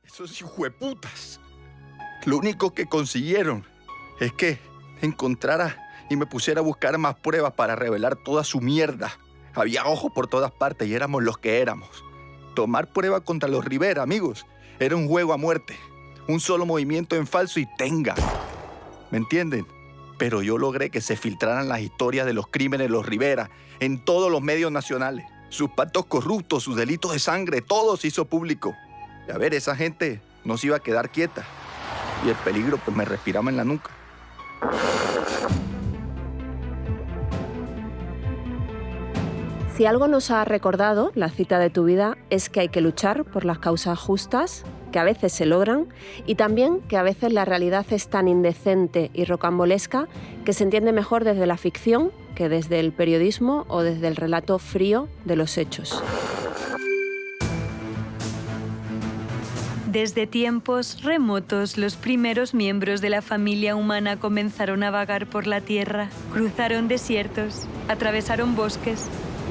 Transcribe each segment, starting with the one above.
Esos hijueputas. Lo único que consiguieron es que encontrara y me pusiera a buscar más pruebas para revelar toda su mierda. Había ojos por todas partes y éramos los que éramos. Tomar prueba contra los Rivera, amigos, era un juego a muerte. Un solo movimiento en falso y tenga. ¿Me entienden? Pero yo logré que se filtraran las historias de los crímenes de los Rivera en todos los medios nacionales. Sus pactos corruptos, sus delitos de sangre, todo se hizo público. Y a ver, esa gente no se iba a quedar quieta. Y el peligro pues me respiraba en la nuca. Si algo nos ha recordado la cita de tu vida es que hay que luchar por las causas justas, que a veces se logran, y también que a veces la realidad es tan indecente y rocambolesca que se entiende mejor desde la ficción que desde el periodismo o desde el relato frío de los hechos. Desde tiempos remotos, los primeros miembros de la familia humana comenzaron a vagar por la tierra, cruzaron desiertos, atravesaron bosques,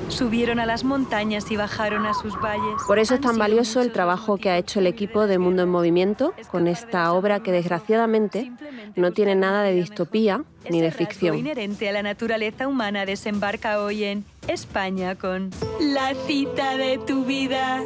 subieron a las montañas y bajaron a sus valles. Por eso es tan valioso el trabajo que ha hecho el equipo de Mundo en Movimiento con esta obra que desgraciadamente no tiene nada de distopía ni de ficción. El inherente a la naturaleza humana desembarca hoy en España con La cita de tu vida.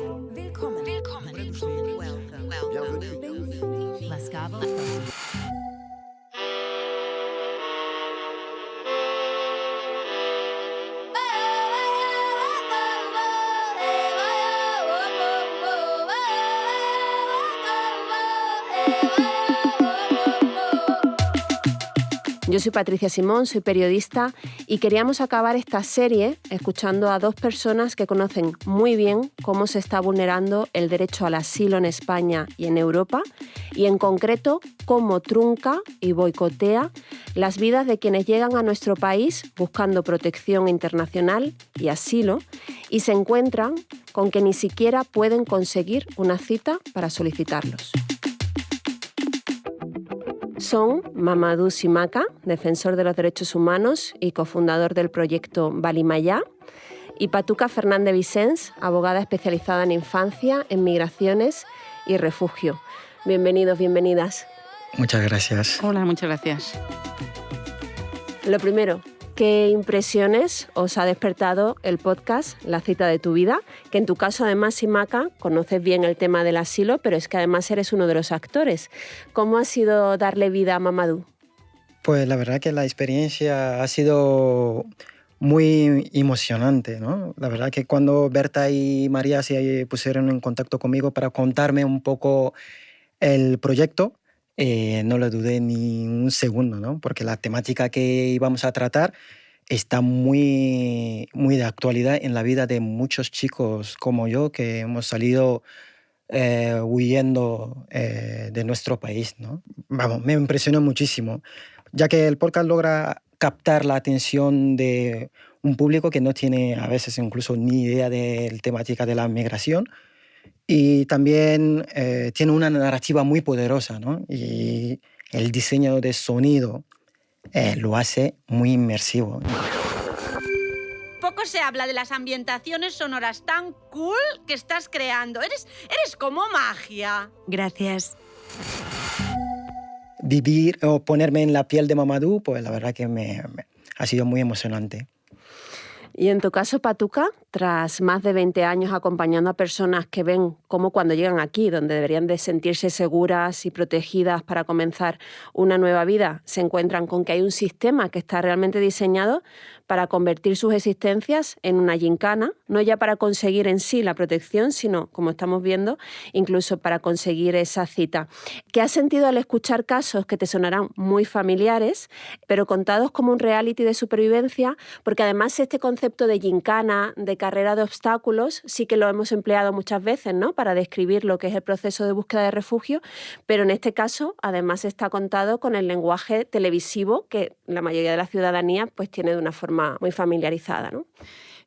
Yo soy Patricia Simón, soy periodista y queríamos acabar esta serie escuchando a dos personas que conocen muy bien cómo se está vulnerando el derecho al asilo en España y en Europa y en concreto cómo trunca y boicotea las vidas de quienes llegan a nuestro país buscando protección internacional y asilo y se encuentran con que ni siquiera pueden conseguir una cita para solicitarlos. Son Mamadou Simaka, defensor de los derechos humanos y cofundador del proyecto Balimaya, y Patuca Fernández Vicens, abogada especializada en infancia, en migraciones y refugio. Bienvenidos, bienvenidas. Muchas gracias. Hola, muchas gracias. Lo primero, ¿qué impresiones os ha despertado el podcast La cita de tu vida? Que en tu caso, además, Simaka, conoces bien el tema del asilo, pero es que además eres uno de los actores. ¿Cómo ha sido darle vida a Mamadou? Pues la verdad que la experiencia ha sido muy emocionante, ¿no? La verdad que cuando Berta y María se pusieron en contacto conmigo para contarme un poco el proyecto, no lo dudé ni un segundo, ¿no? Porque la temática que íbamos a tratar está muy, muy de actualidad en la vida de muchos chicos como yo que hemos salido huyendo de nuestro país, ¿no? Vamos, me impresionó muchísimo, ya que el podcast logra captar la atención de un público que no tiene a veces incluso ni idea de la temática de la migración. Y también tiene una narrativa muy poderosa, ¿no? Y el diseño de sonido lo hace muy inmersivo. Poco se habla de las ambientaciones sonoras tan cool que estás creando. Eres como magia. Gracias. Vivir o ponerme en la piel de Mamadou, pues la verdad que ha sido muy emocionante. Y en tu caso, Patuca, tras más de 20 años acompañando a personas que ven cómo cuando llegan aquí, donde deberían de sentirse seguras y protegidas para comenzar una nueva vida, se encuentran con que hay un sistema que está realmente diseñado para convertir sus existencias en una gincana, no ya para conseguir en sí la protección, sino, como estamos viendo, incluso para conseguir esa cita. ¿Qué has sentido al escuchar casos que te sonarán muy familiares, pero contados como un reality de supervivencia? Porque además este concepto de gincana, de carrera de obstáculos, sí que lo hemos empleado muchas veces, ¿no?, para describir lo que es el proceso de búsqueda de refugio, pero en este caso además está contado con el lenguaje televisivo que la mayoría de la ciudadanía pues tiene de una forma muy familiarizada, ¿no?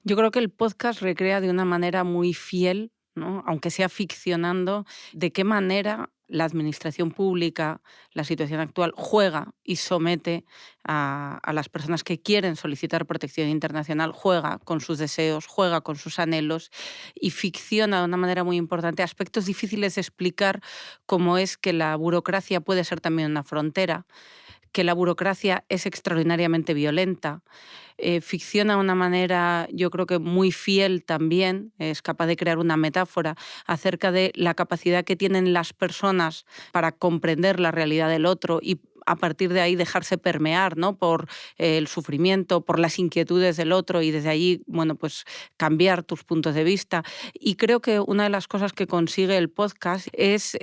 Yo creo que el podcast recrea de una manera muy fiel, ¿no?, aunque sea ficcionando, de qué manera la administración pública, la situación actual, juega y somete a las personas que quieren solicitar protección internacional, juega con sus deseos, juega con sus anhelos y ficciona de una manera muy importante aspectos difíciles de explicar, como es que la burocracia puede ser también una frontera, que la burocracia es extraordinariamente violenta. Ficciona de una manera, yo creo que muy fiel también, es capaz de crear una metáfora acerca de la capacidad que tienen las personas para comprender la realidad del otro y a partir de ahí dejarse permear, ¿no?, por el sufrimiento, por las inquietudes del otro y desde allí, bueno, pues cambiar tus puntos de vista. Y creo que una de las cosas que consigue el podcast es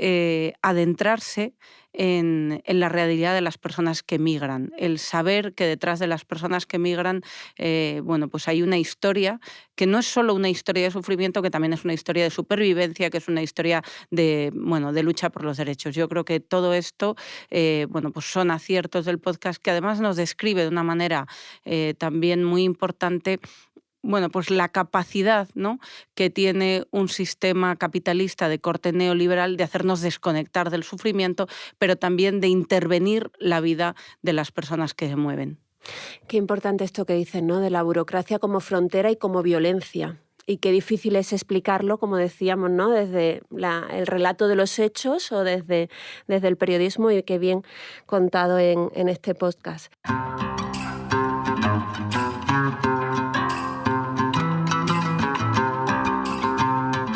adentrarse en la realidad de las personas que migran, el saber que detrás de las personas que migran, bueno, pues hay una historia que no es solo una historia de sufrimiento, que también es una historia de supervivencia, que es una historia de, bueno, de lucha por los derechos. Yo creo que todo esto, bueno, pues son aciertos del podcast que además nos describe de una manera también muy importante, bueno, pues la capacidad, ¿no?, que tiene un sistema capitalista de corte neoliberal de hacernos desconectar del sufrimiento, pero también de intervenir la vida de las personas que se mueven. Qué importante esto que dices, ¿no?, de la burocracia como frontera y como violencia. Y qué difícil es explicarlo, como decíamos, ¿no?, desde el relato de los hechos o desde el periodismo, y qué bien contado en este podcast.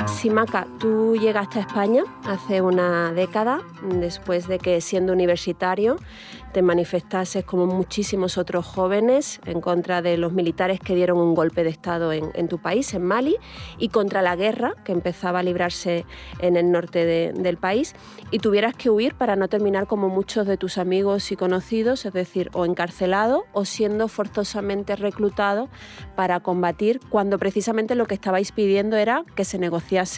Simaca, tú llegaste a España hace una década, después de que, siendo universitario, te manifestases como muchísimos otros jóvenes en contra de los militares que dieron un golpe de Estado en tu país, en Mali, y contra la guerra que empezaba a librarse en el norte del país, y tuvieras que huir para no terminar como muchos de tus amigos y conocidos, es decir, o encarcelado o siendo forzosamente reclutado para combatir, cuando precisamente lo que estabais pidiendo era que se negociase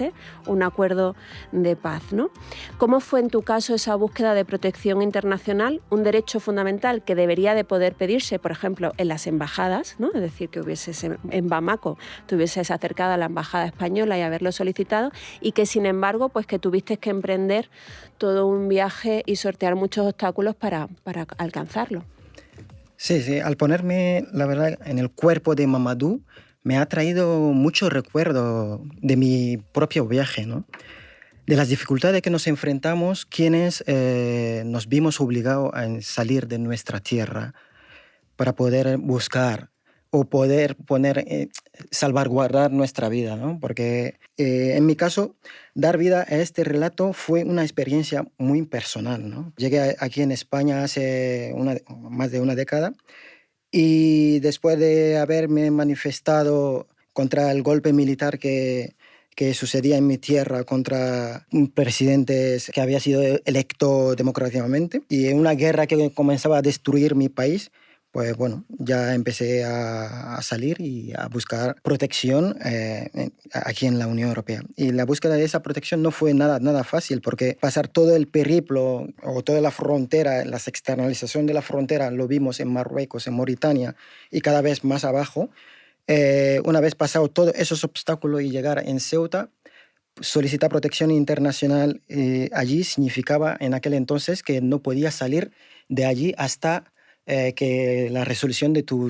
un acuerdo de paz, ¿no? ¿Cómo fue en tu caso esa búsqueda de protección internacional, un derecho fundamental que debería de poder pedirse, por ejemplo, en las embajadas, ¿no?, es decir, que hubieses en Bamako, te hubieses acercado a la embajada española y haberlo solicitado, y que sin embargo, pues que tuviste que emprender todo un viaje y sortear muchos obstáculos para alcanzarlo? Sí, al ponerme, la verdad, en el cuerpo de Mamadou, me ha traído mucho recuerdo de mi propio viaje, ¿no?, de las dificultades que nos enfrentamos quienes nos vimos obligados a salir de nuestra tierra para poder buscar o poder salvaguardar nuestra vida, ¿no? Porque en mi caso, dar vida a este relato fue una experiencia muy personal, ¿no? Llegué aquí en España hace más de una década, y después de haberme manifestado contra el golpe militar que sucedía en mi tierra contra un presidente que había sido electo democráticamente, y en una guerra que comenzaba a destruir mi país, pues bueno, ya empecé a salir y a buscar protección aquí en la Unión Europea. Y la búsqueda de esa protección no fue nada fácil, porque pasar todo el periplo o toda la frontera, la externalización de la frontera, lo vimos en Marruecos, en Mauritania y cada vez más abajo. Una vez pasado todos esos obstáculos y llegar en Ceuta, solicitar protección internacional allí significaba en aquel entonces que no podías salir de allí hasta que la resolución de tu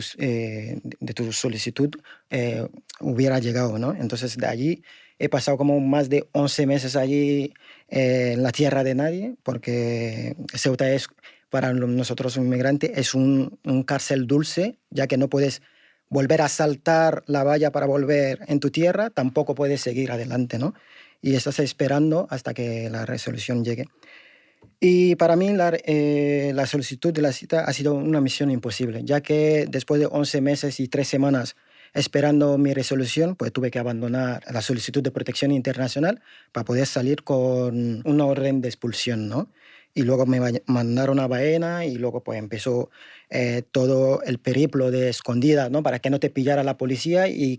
solicitud hubiera llegado, ¿no? Entonces de allí he pasado como más de 11 meses allí en la tierra de nadie, porque Ceuta es, para nosotros inmigrantes, es un cárcel dulce, ya que no puedes volver a saltar la valla para volver en tu tierra, tampoco puedes seguir adelante, ¿no? Y estás esperando hasta que la resolución llegue. Y para mí la solicitud de la cita ha sido una misión imposible, ya que después de 11 meses y 3 semanas esperando mi resolución, pues tuve que abandonar la solicitud de protección internacional para poder salir con una orden de expulsión, ¿no? Y luego me mandaron a Baena, y luego pues empezó todo el periplo de escondida, ¿no?, para que no te pillara la policía y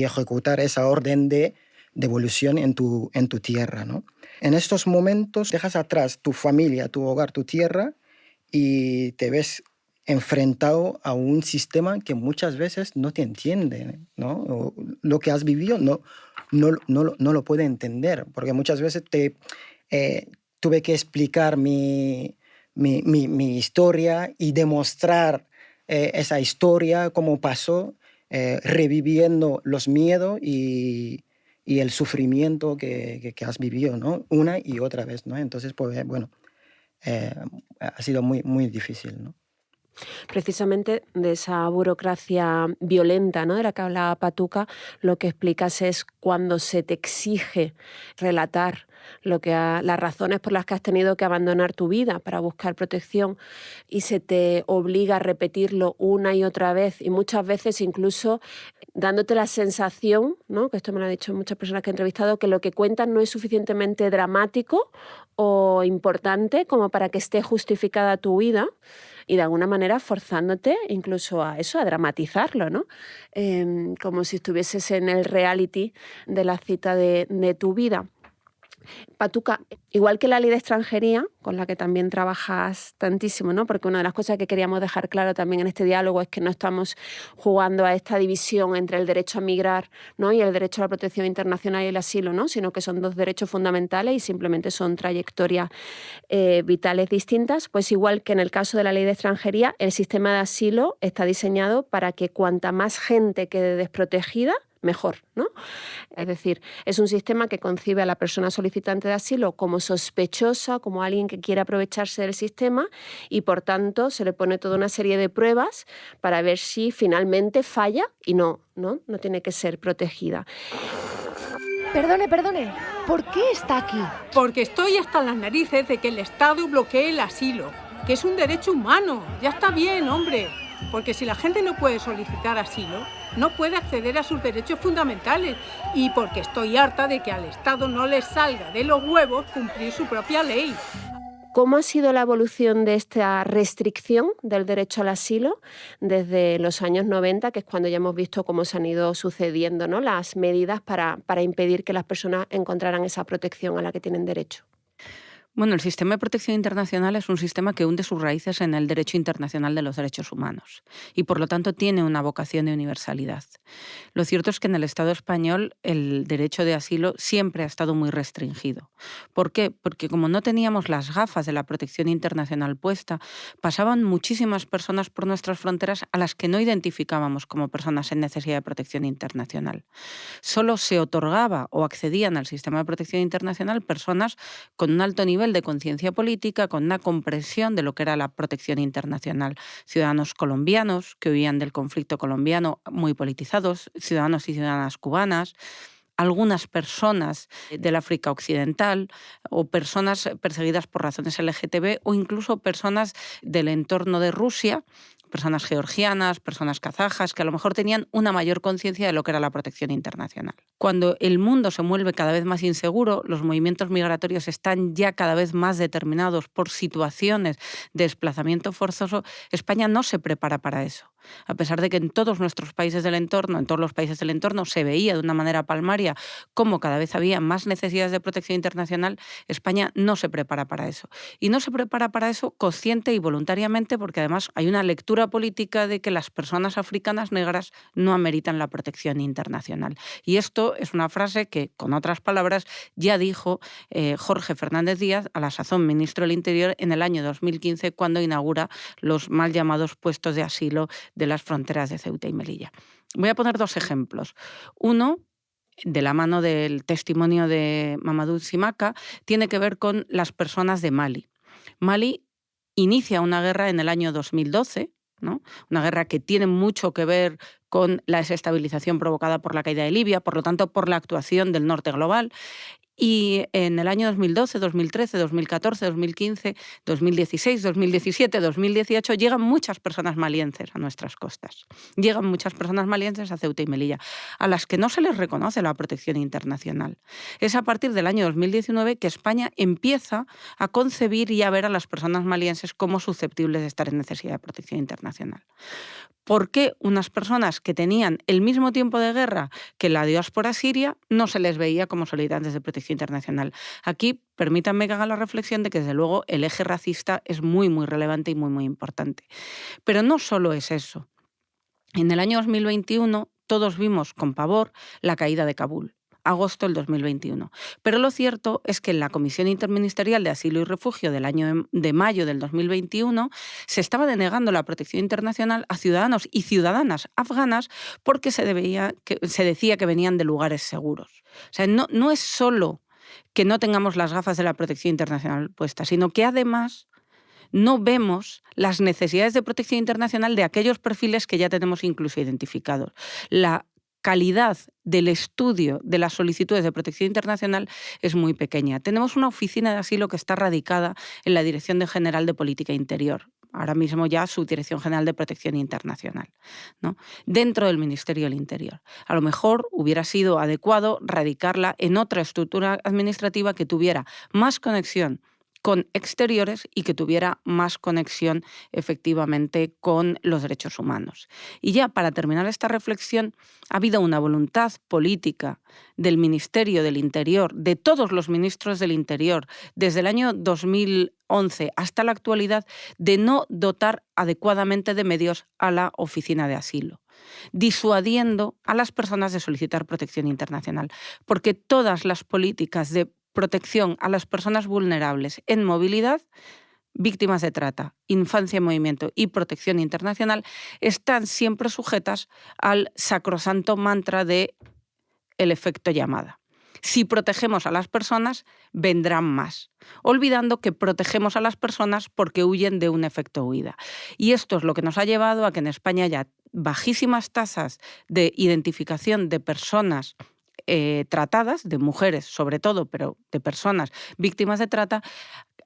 ejecutar esa orden de devolución en tu tierra, ¿no? En estos momentos dejas atrás tu familia, tu hogar, tu tierra, y te ves enfrentado a un sistema que muchas veces no te entiende, ¿no? O lo que has vivido no lo puede entender, porque muchas veces tuve que explicar mi historia y demostrar esa historia, cómo pasó, reviviendo los miedos y el sufrimiento que has vivido, ¿no? Una y otra vez, ¿no? Entonces, pues, bueno, ha sido muy, muy difícil, ¿no? Precisamente de esa burocracia violenta, ¿no?, de la que hablaba Patuca, lo que explicas es cuando se te exige relatar las razones por las que has tenido que abandonar tu vida para buscar protección y se te obliga a repetirlo una y otra vez y muchas veces incluso dándote la sensación, ¿no?, que esto me lo han dicho muchas personas que he entrevistado, que lo que cuentan no es suficientemente dramático o importante como para que esté justificada tu vida y de alguna manera forzándote incluso a eso, a dramatizarlo, ¿no? Como si estuvieses en el reality de la cita de tu vida. Patuca, igual que la ley de extranjería, con la que también trabajas tantísimo, ¿no? Porque una de las cosas que queríamos dejar claro también en este diálogo es que no estamos jugando a esta división entre el derecho a migrar, ¿no?, y el derecho a la protección internacional y el asilo, ¿no?, sino que son dos derechos fundamentales y simplemente son trayectorias vitales distintas. Pues igual que en el caso de la ley de extranjería, el sistema de asilo está diseñado para que cuanta más gente quede desprotegida, mejor, ¿no? Es decir, es un sistema que concibe a la persona solicitante de asilo como sospechosa, como alguien que quiere aprovecharse del sistema y, por tanto, se le pone toda una serie de pruebas para ver si finalmente falla y no tiene que ser protegida. Perdone, ¿por qué está aquí? Porque estoy hasta las narices de que el Estado bloquee el asilo, que es un derecho humano. Ya está bien, hombre. Porque si la gente no puede solicitar asilo, no puede acceder a sus derechos fundamentales. Y porque estoy harta de que al Estado no le salga de los huevos cumplir su propia ley. ¿Cómo ha sido la evolución de esta restricción del derecho al asilo desde los años 90, que es cuando ya hemos visto cómo se han ido sucediendo, ¿no?, las medidas para impedir que las personas encontraran esa protección a la que tienen derecho? Bueno, el sistema de protección internacional es un sistema que hunde sus raíces en el derecho internacional de los derechos humanos y, por lo tanto, tiene una vocación de universalidad. Lo cierto es que en el Estado español el derecho de asilo siempre ha estado muy restringido. ¿Por qué? Porque como no teníamos las gafas de la protección internacional puesta, pasaban muchísimas personas por nuestras fronteras a las que no identificábamos como personas en necesidad de protección internacional. Solo se otorgaba o accedían al sistema de protección internacional personas con un alto nivel de conciencia política, con una comprensión de lo que era la protección internacional. Ciudadanos colombianos que huían del conflicto colombiano muy politizados, ciudadanos y ciudadanas cubanas, algunas personas del África Occidental o personas perseguidas por razones LGTB o incluso personas del entorno de Rusia, personas georgianas, personas kazajas, que a lo mejor tenían una mayor conciencia de lo que era la protección internacional. Cuando el mundo se vuelve cada vez más inseguro, los movimientos migratorios están ya cada vez más determinados por situaciones de desplazamiento forzoso, España no se prepara para eso. A pesar de que en todos nuestros países del entorno, en todos los países del entorno, se veía de una manera palmaria cómo cada vez había más necesidades de protección internacional, España no se prepara para eso. Y no se prepara para eso consciente y voluntariamente porque además hay una lectura política de que las personas africanas negras no ameritan la protección internacional. Y esto es una frase que, con otras palabras, ya dijo Jorge Fernández Díaz, a la sazón ministro del Interior, en el año 2015, cuando inaugura los mal llamados puestos de asilo de las fronteras de Ceuta y Melilla. Voy a poner dos ejemplos. Uno, de la mano del testimonio de Mamadou Simaka, tiene que ver con las personas de Mali. Mali inicia una guerra en el año 2012, ¿no? Una guerra que tiene mucho que ver con la desestabilización provocada por la caída de Libia, por lo tanto, por la actuación del norte global. Y en el año 2012, 2013, 2014, 2015, 2016, 2017, 2018 llegan muchas personas malienses a nuestras costas. Llegan muchas personas malienses a Ceuta y Melilla, a las que no se les reconoce la protección internacional. Es a partir del año 2019 que España empieza a concebir y a ver a las personas malienses como susceptibles de estar en necesidad de protección internacional. ¿Por qué unas personas que tenían el mismo tiempo de guerra que la diáspora siria no se les veía como solicitantes de protección internacional? Aquí permítanme que haga la reflexión de que, desde luego, el eje racista es muy, muy relevante y muy, muy importante. Pero no solo es eso. En el año 2021 todos vimos con pavor la caída de Kabul. agosto del 2021. Pero lo cierto es que en la Comisión Interministerial de Asilo y Refugio del año de mayo del 2021 se estaba denegando la protección internacional a ciudadanos y ciudadanas afganas porque se decía que venían de lugares seguros. O sea, no es solo que no tengamos las gafas de la protección internacional puestas, sino que además no vemos las necesidades de protección internacional de aquellos perfiles que ya tenemos incluso identificados. La calidad del estudio de las solicitudes de protección internacional es muy pequeña. Tenemos una oficina de asilo que está radicada en la Dirección General de Política Interior, ahora mismo ya Subdirección General de Protección Internacional, ¿no? Dentro del Ministerio del Interior. A lo mejor hubiera sido adecuado radicarla en otra estructura administrativa que tuviera más conexión con exteriores y que tuviera más conexión efectivamente con los derechos humanos. Y ya para terminar esta reflexión, ha habido una voluntad política del Ministerio del Interior, de todos los ministros del Interior, desde el año 2011 hasta la actualidad, de no dotar adecuadamente de medios a la Oficina de Asilo, disuadiendo a las personas de solicitar protección internacional, porque todas las políticas de protección a las personas vulnerables en movilidad, víctimas de trata, infancia en movimiento y protección internacional están siempre sujetas al sacrosanto mantra de el efecto llamada. Si protegemos a las personas, vendrán más, olvidando que protegemos a las personas porque huyen de un efecto huida. Y esto es lo que nos ha llevado a que en España haya bajísimas tasas de identificación de personas tratadas, de mujeres sobre todo, pero de personas víctimas de trata,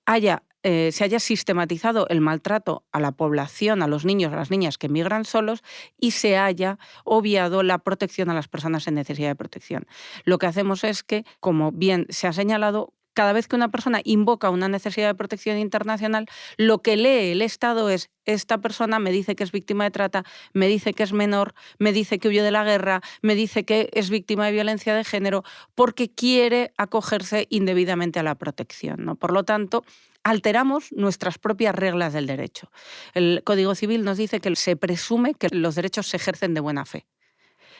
se haya sistematizado el maltrato a la población, a los niños, a las niñas que migran solos y se haya obviado la protección a las personas en necesidad de protección. Lo que hacemos es que, como bien se ha señalado, cada vez que una persona invoca una necesidad de protección internacional, lo que lee el Estado es: esta persona me dice que es víctima de trata, me dice que es menor, me dice que huye de la guerra, me dice que es víctima de violencia de género, porque quiere acogerse indebidamente a la protección, ¿no? Por lo tanto, alteramos nuestras propias reglas del derecho. El Código Civil nos dice que se presume que los derechos se ejercen de buena fe.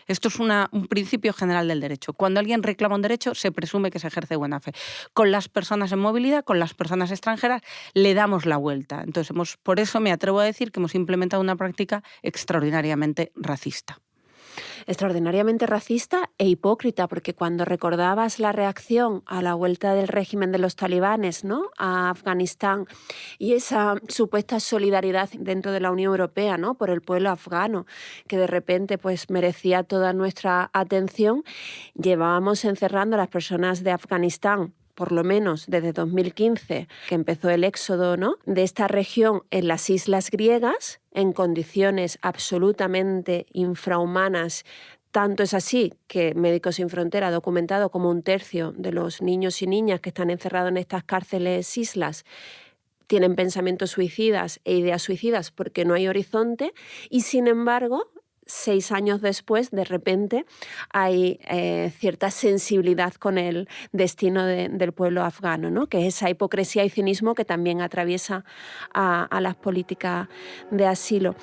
Esto es un principio general del derecho. Cuando alguien reclama un derecho, se presume que se ejerce de buena fe. Con las personas en movilidad, con las personas extranjeras, le damos la vuelta. Entonces, por eso me atrevo a decir que hemos implementado una práctica extraordinariamente racista. Extraordinariamente racista e hipócrita, porque cuando recordabas la reacción a la vuelta del régimen de los talibanes, ¿no?, a Afganistán, y esa supuesta solidaridad dentro de la Unión Europea, ¿no?, por el pueblo afgano, que de repente pues merecía toda nuestra atención, llevábamos encerrando a las personas de Afganistán por lo menos desde 2015, que empezó el éxodo, ¿no?, de esta región en las islas griegas, en condiciones absolutamente infrahumanas. Tanto es así que Médicos Sin Frontera ha documentado como 1/3 de los niños y niñas que están encerrados en estas cárceles islas tienen pensamientos suicidas e ideas suicidas porque no hay horizonte, y sin embargo 6 años después, de repente, hay cierta sensibilidad con el destino del pueblo afgano, ¿no?, que es esa hipocresía y cinismo que también atraviesa a las políticas de asilo.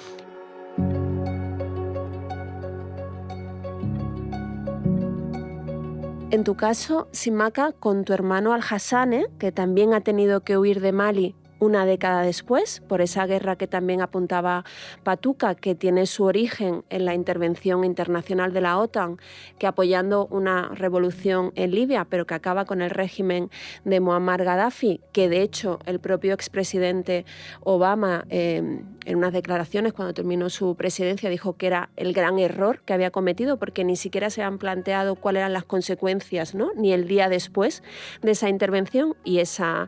En tu caso, Simaka, con tu hermano Al-Hassane, que también ha tenido que huir de Mali una década después, por esa guerra que también apuntaba Patuca, que tiene su origen en la intervención internacional de la OTAN, que apoyando una revolución en Libia, pero que acaba con el régimen de Muammar Gaddafi, que de hecho el propio expresidente Obama, en unas declaraciones cuando terminó su presidencia, dijo que era el gran error que había cometido, porque ni siquiera se han planteado cuáles eran las consecuencias, ¿no?, ni el día después de esa intervención, y esa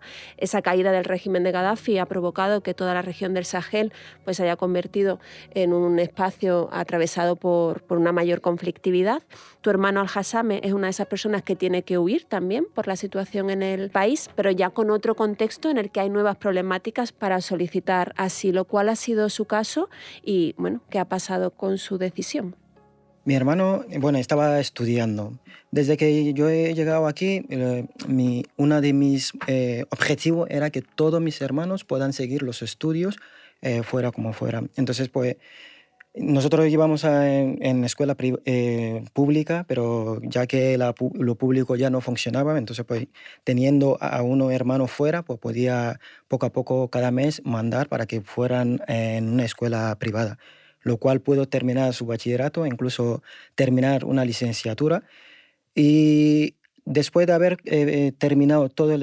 caída del régimen de Gaddafi ha provocado que toda la región del Sahel pues, se haya convertido en un espacio atravesado por una mayor conflictividad. Tu hermano Al-Hassane es una de esas personas que tiene que huir también por la situación en el país, pero ya con otro contexto en el que hay nuevas problemáticas para solicitar asilo. ¿Cuál ha sido su caso y bueno, qué ha pasado con su decisión? Mi hermano, estaba estudiando. Desde que yo he llegado aquí, uno de mis objetivos era que todos mis hermanos puedan seguir los estudios fuera como fuera. Entonces, Nosotros íbamos en escuela pública, pero ya que lo público ya no funcionaba, entonces pues teniendo a unos hermanos fuera, pues podía poco a poco cada mes mandar para que fueran en una escuela privada, lo cual pudo terminar su bachillerato, incluso terminar una licenciatura. Y después de haber terminado todos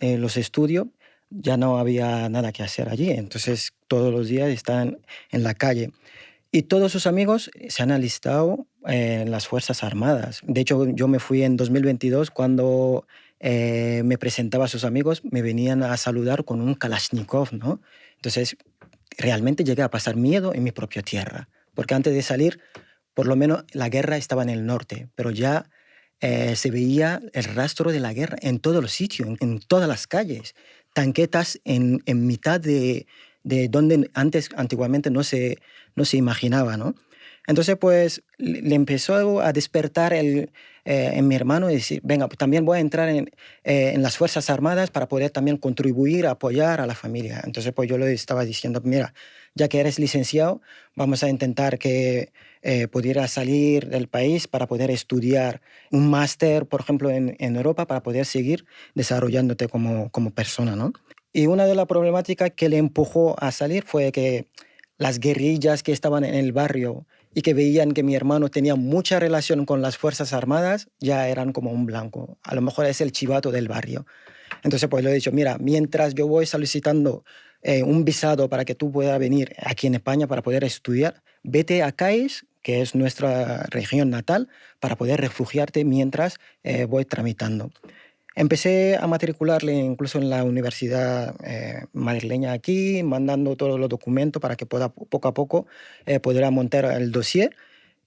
los estudios, ya no había nada que hacer allí, entonces todos los días están en la calle. Y todos sus amigos se han alistado en las Fuerzas Armadas. De hecho, yo me fui en 2022 cuando me presentaba a sus amigos, me venían a saludar con un Kalashnikov, ¿no? Entonces, realmente llegué a pasar miedo en mi propia tierra, porque antes de salir, por lo menos la guerra estaba en el norte, pero ya se veía el rastro de la guerra en todos los sitios, en todas las calles, tanquetas en mitad de donde antiguamente no se imaginaba, ¿no? Entonces, pues, le empezó a despertar en mi hermano y decir, venga, pues, también voy a entrar en las Fuerzas Armadas para poder también contribuir, apoyar a la familia. Entonces, pues, yo le estaba diciendo, mira, ya que eres licenciado, vamos a intentar que pudiera salir del país para poder estudiar un máster, por ejemplo, en Europa, para poder seguir desarrollándote como persona, ¿no? Y una de las problemáticas que le empujó a salir fue que las guerrillas que estaban en el barrio y que veían que mi hermano tenía mucha relación con las Fuerzas Armadas, ya eran como un blanco. A lo mejor es el chivato del barrio. Entonces, pues le he dicho, mira, mientras yo voy solicitando un visado para que tú puedas venir aquí en España para poder estudiar, vete a CAIS, que es nuestra región natal, para poder refugiarte mientras voy tramitando. Empecé a matricularle incluso en la universidad madrileña aquí, mandando todos los documentos para que pueda poco a poco pudiera montar el dossier,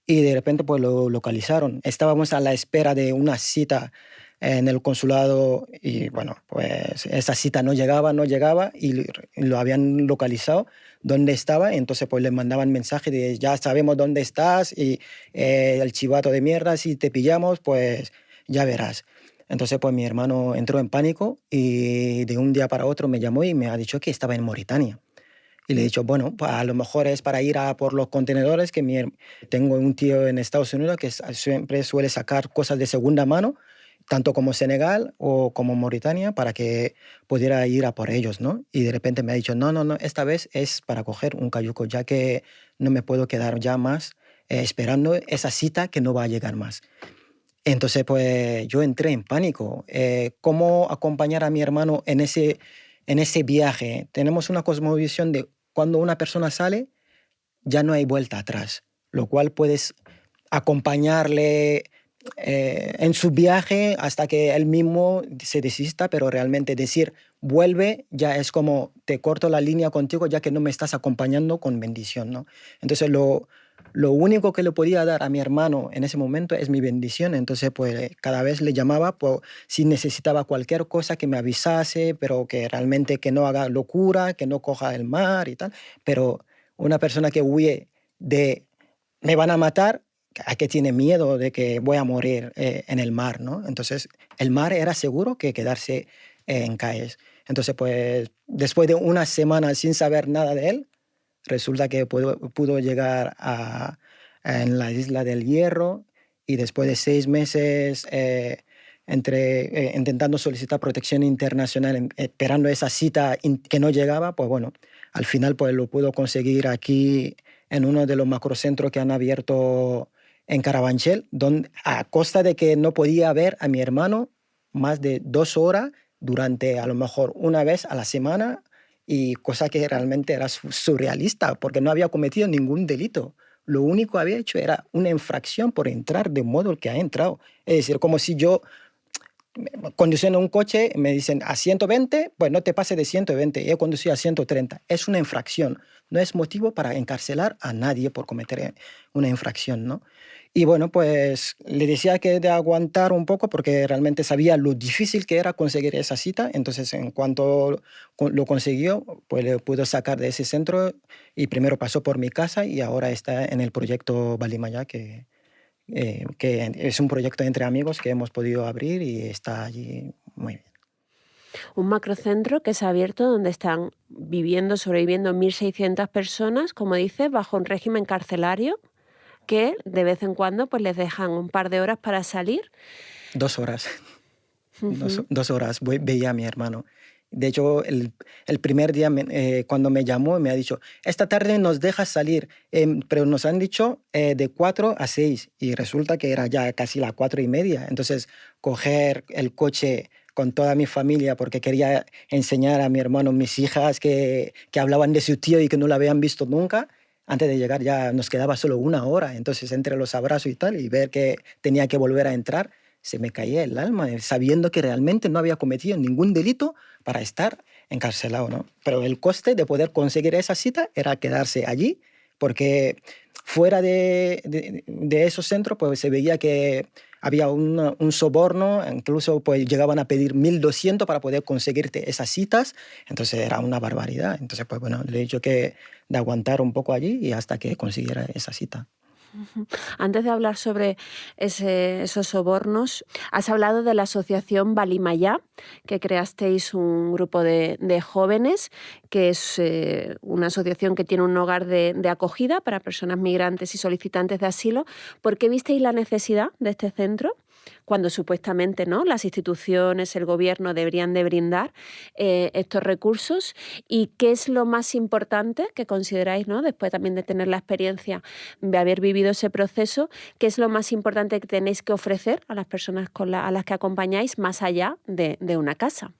y de repente pues lo localizaron. Estábamos a la espera de una cita en el consulado y bueno, pues esa cita no llegaba y lo habían localizado dónde estaba, entonces pues le mandaban mensaje de ya sabemos dónde estás y el chivato de mierda, si te pillamos pues ya verás. Entonces, pues mi hermano entró en pánico y de un día para otro me llamó y me ha dicho que estaba en Mauritania. Y le he dicho, bueno, pues a lo mejor es para ir a por los contenedores, que tengo un tío en Estados Unidos que siempre suele sacar cosas de segunda mano, tanto como Senegal o como Mauritania, para que pudiera ir a por ellos, ¿no? Y de repente me ha dicho, no, esta vez es para coger un cayuco, ya que no me puedo quedar ya más esperando esa cita que no va a llegar más. Entonces, pues yo entré en pánico. ¿Cómo acompañar a mi hermano en ese viaje? Tenemos una cosmovisión de cuando una persona sale, ya no hay vuelta atrás, lo cual puedes acompañarle en su viaje hasta que él mismo se desista, pero realmente decir vuelve ya es como te corto la línea contigo ya que no me estás acompañando con bendición, ¿no? Entonces, lo único que le podía dar a mi hermano en ese momento es mi bendición. Entonces, pues cada vez le llamaba, pues, si necesitaba cualquier cosa que me avisase, pero que realmente que no haga locura, que no coja el mar y tal. Pero una persona que huye de me van a matar, ¿a qué tiene miedo de que voy a morir en el mar, ¿no? Entonces, el mar era seguro que quedarse en CAES. Entonces, pues después de una semana sin saber nada de él, resulta que pudo llegar en la isla del Hierro y después de 6 meses intentando solicitar protección internacional, esperando esa cita que no llegaba, pues bueno, al final pues lo pudo conseguir aquí en uno de los macrocentros que han abierto en Carabanchel, donde, a costa de que no podía ver a mi hermano más de 2 horas durante a lo mejor una vez a la semana, y cosa que realmente era surrealista, porque no había cometido ningún delito. Lo único que había hecho era una infracción por entrar de modo que ha entrado. Es decir, como si yo conduciendo un coche me dicen a 120, pues no te pases de 120, he conducido a 130. Es una infracción, no es motivo para encarcelar a nadie por cometer una infracción, ¿no? Y bueno, pues le decía que de aguantar un poco porque realmente sabía lo difícil que era conseguir esa cita. Entonces, en cuanto lo consiguió, pues le pudo sacar de ese centro y primero pasó por mi casa y ahora está en el proyecto Balimaya, que es un proyecto entre amigos que hemos podido abrir y está allí muy bien. Un macrocentro que se ha abierto donde están sobreviviendo 1.600 personas, como dices, bajo un régimen carcelario que de vez en cuando pues les dejan un par de horas para salir. 2 horas. Ujú. 2 horas veía a mi hermano. De hecho, el primer día cuando me llamó me ha dicho, esta tarde nos dejas salir, pero nos han dicho de 4 a 6 y resulta que era ya casi las 4:30. Entonces, coger el coche con toda mi familia porque quería enseñar a mi hermano, mis hijas que hablaban de su tío y que no lo habían visto nunca. Antes de llegar ya nos quedaba solo 1 hora, entonces entre los abrazos y tal y ver que tenía que volver a entrar, se me caía el alma, sabiendo que realmente no había cometido ningún delito para estar encarcelado, ¿no? Pero el coste de poder conseguir esa cita era quedarse allí, porque fuera de esos centros pues se veía que había un soborno, incluso pues llegaban a pedir 1.200 para poder conseguirte esas citas, entonces era una barbaridad. Entonces pues bueno, le he dicho que de aguantar un poco allí y hasta que consiguiera esa cita. Ujú. Antes de hablar sobre esos sobornos, has hablado de la asociación Balimaya, que creasteis un grupo de jóvenes, que es una asociación que tiene un hogar de acogida para personas migrantes y solicitantes de asilo. ¿Por qué visteis la necesidad de este centro? Cuando supuestamente, ¿no?, las instituciones, el gobierno deberían de brindar estos recursos. ¿Y qué es lo más importante que consideráis, ¿no?, después también de tener la experiencia de haber vivido ese proceso, qué es lo más importante que tenéis que ofrecer a las personas a las que acompañáis más allá de una casa?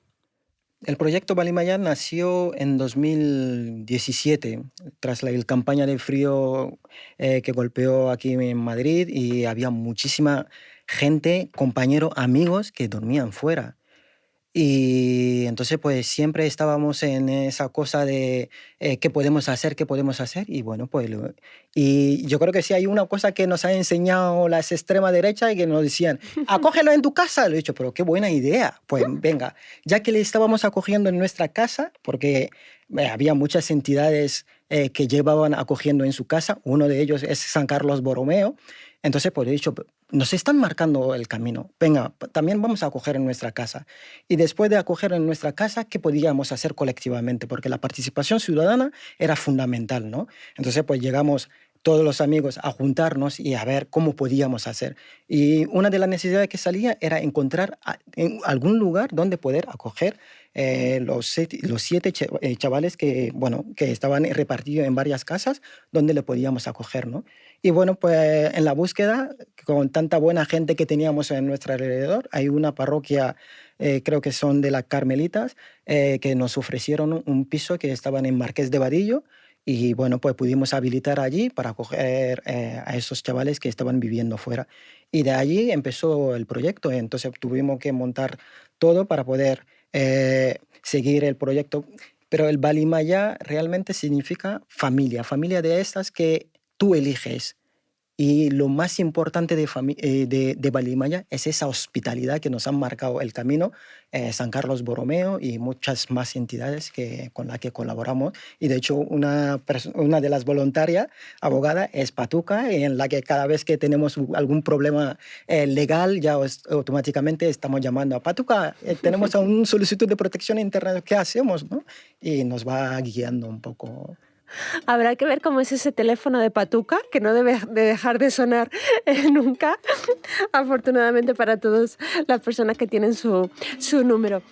El proyecto Balimaya nació en 2017, tras la campaña de frío que golpeó aquí en Madrid y había muchísima gente, compañeros, amigos que dormían fuera. Y entonces pues siempre estábamos en esa cosa de qué podemos hacer, qué podemos hacer. Y bueno, pues y yo creo que sí hay una cosa que nos han enseñado las extrema derecha y que nos decían, acógelo en tu casa. Le he dicho, pero qué buena idea. Pues venga, ya que le estábamos acogiendo en nuestra casa, porque había muchas entidades que llevaban acogiendo en su casa, uno de ellos es San Carlos Borromeo. Entonces pues he dicho, nos están marcando el camino. Venga, también vamos a acoger en nuestra casa. Y después de acoger en nuestra casa, ¿qué podíamos hacer colectivamente? Porque la participación ciudadana era fundamental, ¿no? Entonces, pues llegamos todos los amigos a juntarnos y a ver cómo podíamos hacer. Y una de las necesidades que salía era encontrar en algún lugar donde poder acoger los 7 chavales que, bueno, que estaban repartidos en varias casas donde le podíamos acoger, ¿no? Y bueno, pues en la búsqueda, con tanta buena gente que teníamos en nuestro alrededor, hay una parroquia, creo que son de las Carmelitas, que nos ofrecieron un piso que estaban en Marqués de Vadillo. Y bueno, pues pudimos habilitar allí para acoger a esos chavales que estaban viviendo fuera. Y de allí empezó el proyecto. Entonces tuvimos que montar todo para poder seguir el proyecto. Pero el Balimaya realmente significa familia, familia de estas que tú eliges. Y lo más importante de Balimaya es esa hospitalidad que nos han marcado el camino, San Carlos Borromeo y muchas más entidades con las que colaboramos. Y de hecho, una de las voluntarias, abogada, es Patuca, en la que cada vez que tenemos algún problema legal, ya automáticamente estamos llamando a Patuca, tenemos una solicitud de protección interna, ¿qué hacemos? ¿No? Y nos va guiando un poco. Habrá que ver cómo es ese teléfono de Patuca, que no debe de dejar de sonar nunca, afortunadamente para todas las personas que tienen su número.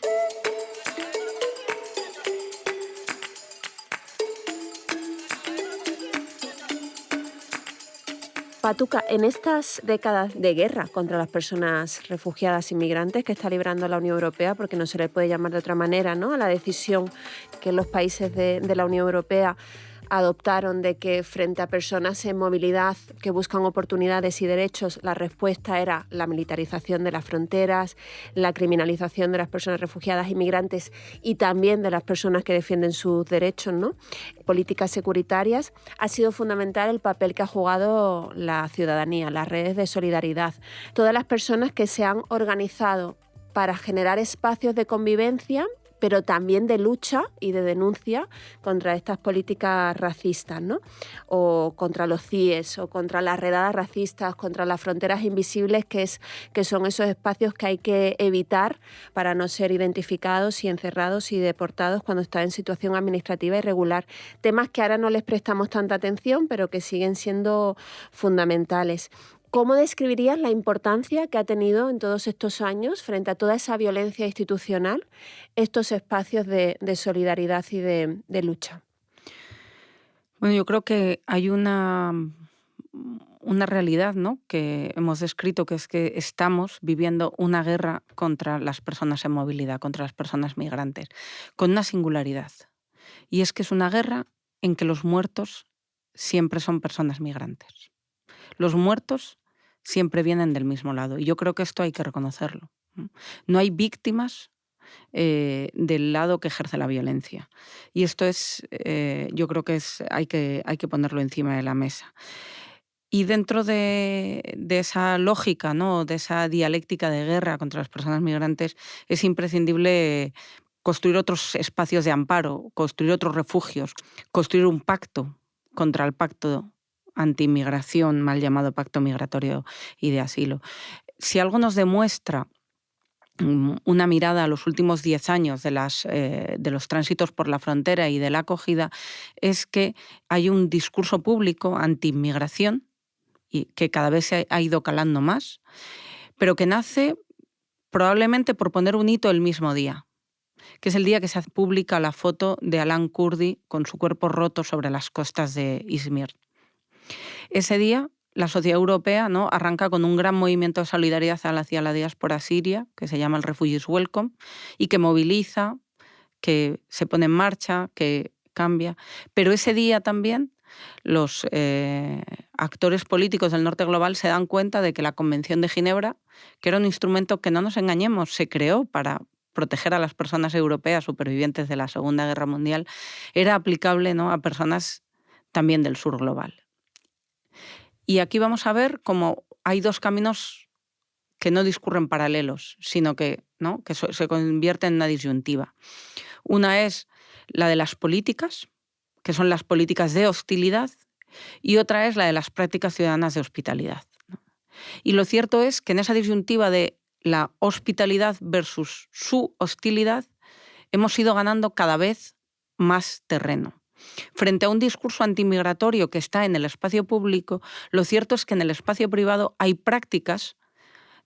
Patuca, en estas décadas de guerra contra las personas refugiadas inmigrantes que está librando la Unión Europea, porque no se le puede llamar de otra manera, ¿no?, a la decisión que los países de la Unión Europea adoptaron de que frente a personas en movilidad que buscan oportunidades y derechos, la respuesta era la militarización de las fronteras, la criminalización de las personas refugiadas inmigrantes y también de las personas que defienden sus derechos, ¿no?, políticas securitarias, ha sido fundamental el papel que ha jugado la ciudadanía, las redes de solidaridad, todas las personas que se han organizado para generar espacios de convivencia pero también de lucha y de denuncia contra estas políticas racistas, ¿no? O contra los CIES, o contra las redadas racistas, contra las fronteras invisibles, que son esos espacios que hay que evitar para no ser identificados y encerrados y deportados cuando están en situación administrativa irregular. Temas que ahora no les prestamos tanta atención, pero que siguen siendo fundamentales. ¿Cómo describirías la importancia que ha tenido en todos estos años, frente a toda esa violencia institucional, estos espacios de solidaridad y de lucha? Bueno, yo creo que hay una realidad, ¿no?, que hemos descrito, que es que estamos viviendo una guerra contra las personas en movilidad, contra las personas migrantes, con una singularidad. Y es que es una guerra en que los muertos siempre son personas migrantes. Los muertos siempre vienen del mismo lado, y yo creo que esto hay que reconocerlo. No hay víctimas del lado que ejerce la violencia. Y esto es, yo creo que hay que ponerlo encima de la mesa. Y dentro de esa lógica, ¿no?, de esa dialéctica de guerra contra las personas migrantes, es imprescindible construir otros espacios de amparo, construir otros refugios, construir un pacto contra el pacto anti-inmigración, mal llamado pacto migratorio y de asilo. Si algo nos demuestra una mirada a los últimos 10 años de los tránsitos por la frontera y de la acogida, es que hay un discurso público anti-inmigración y que cada vez se ha ido calando más, pero que nace probablemente por poner un hito el mismo día, que es el día que se publica la foto de Alan Kurdi con su cuerpo roto sobre las costas de Izmir. Ese día la sociedad europea, ¿no?, arranca con un gran movimiento de solidaridad hacia la diáspora siria, que se llama el Refugees Welcome, y que moviliza, que se pone en marcha, que cambia. Pero ese día también los actores políticos del norte global se dan cuenta de que la Convención de Ginebra, que era un instrumento que, no nos engañemos, se creó para proteger a las personas europeas supervivientes de la Segunda Guerra Mundial, era aplicable, ¿no?, a personas también del sur global. Y aquí vamos a ver cómo hay dos caminos que no discurren paralelos, sino que, ¿no?, que se convierten en una disyuntiva. Una es la de las políticas, que son las políticas de hostilidad, y otra es la de las prácticas ciudadanas de hospitalidad, ¿no? Y lo cierto es que en esa disyuntiva de la hospitalidad versus su hostilidad hemos ido ganando cada vez más terreno. Frente a un discurso antimigratorio que está en el espacio público, lo cierto es que en el espacio privado hay prácticas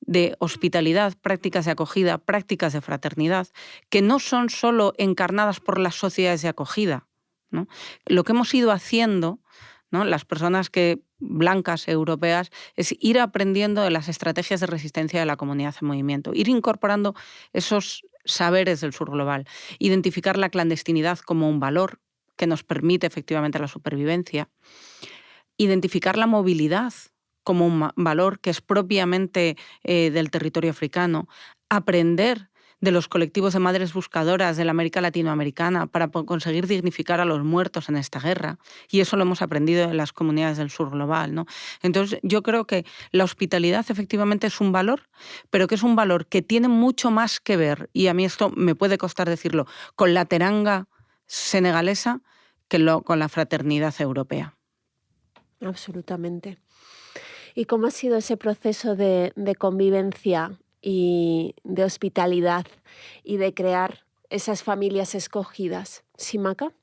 de hospitalidad, prácticas de acogida, prácticas de fraternidad, que no son solo encarnadas por las sociedades de acogida, ¿no? Lo que hemos ido haciendo, ¿no?, las personas blancas europeas, es ir aprendiendo de las estrategias de resistencia de la comunidad en movimiento, ir incorporando esos saberes del sur global, identificar la clandestinidad como un valor que nos permite efectivamente la supervivencia, identificar la movilidad como un valor que es propiamente del territorio africano, aprender de los colectivos de madres buscadoras de la América latinoamericana para conseguir dignificar a los muertos en esta guerra, y eso lo hemos aprendido en las comunidades del sur global, ¿no? Entonces yo creo que la hospitalidad efectivamente es un valor, pero que es un valor que tiene mucho más que ver, y a mí esto me puede costar decirlo, con la teranga senegalesa que con la fraternidad europea. Absolutamente. ¿Y cómo ha sido ese proceso de convivencia y de hospitalidad y de crear esas familias escogidas? ¿Simaca?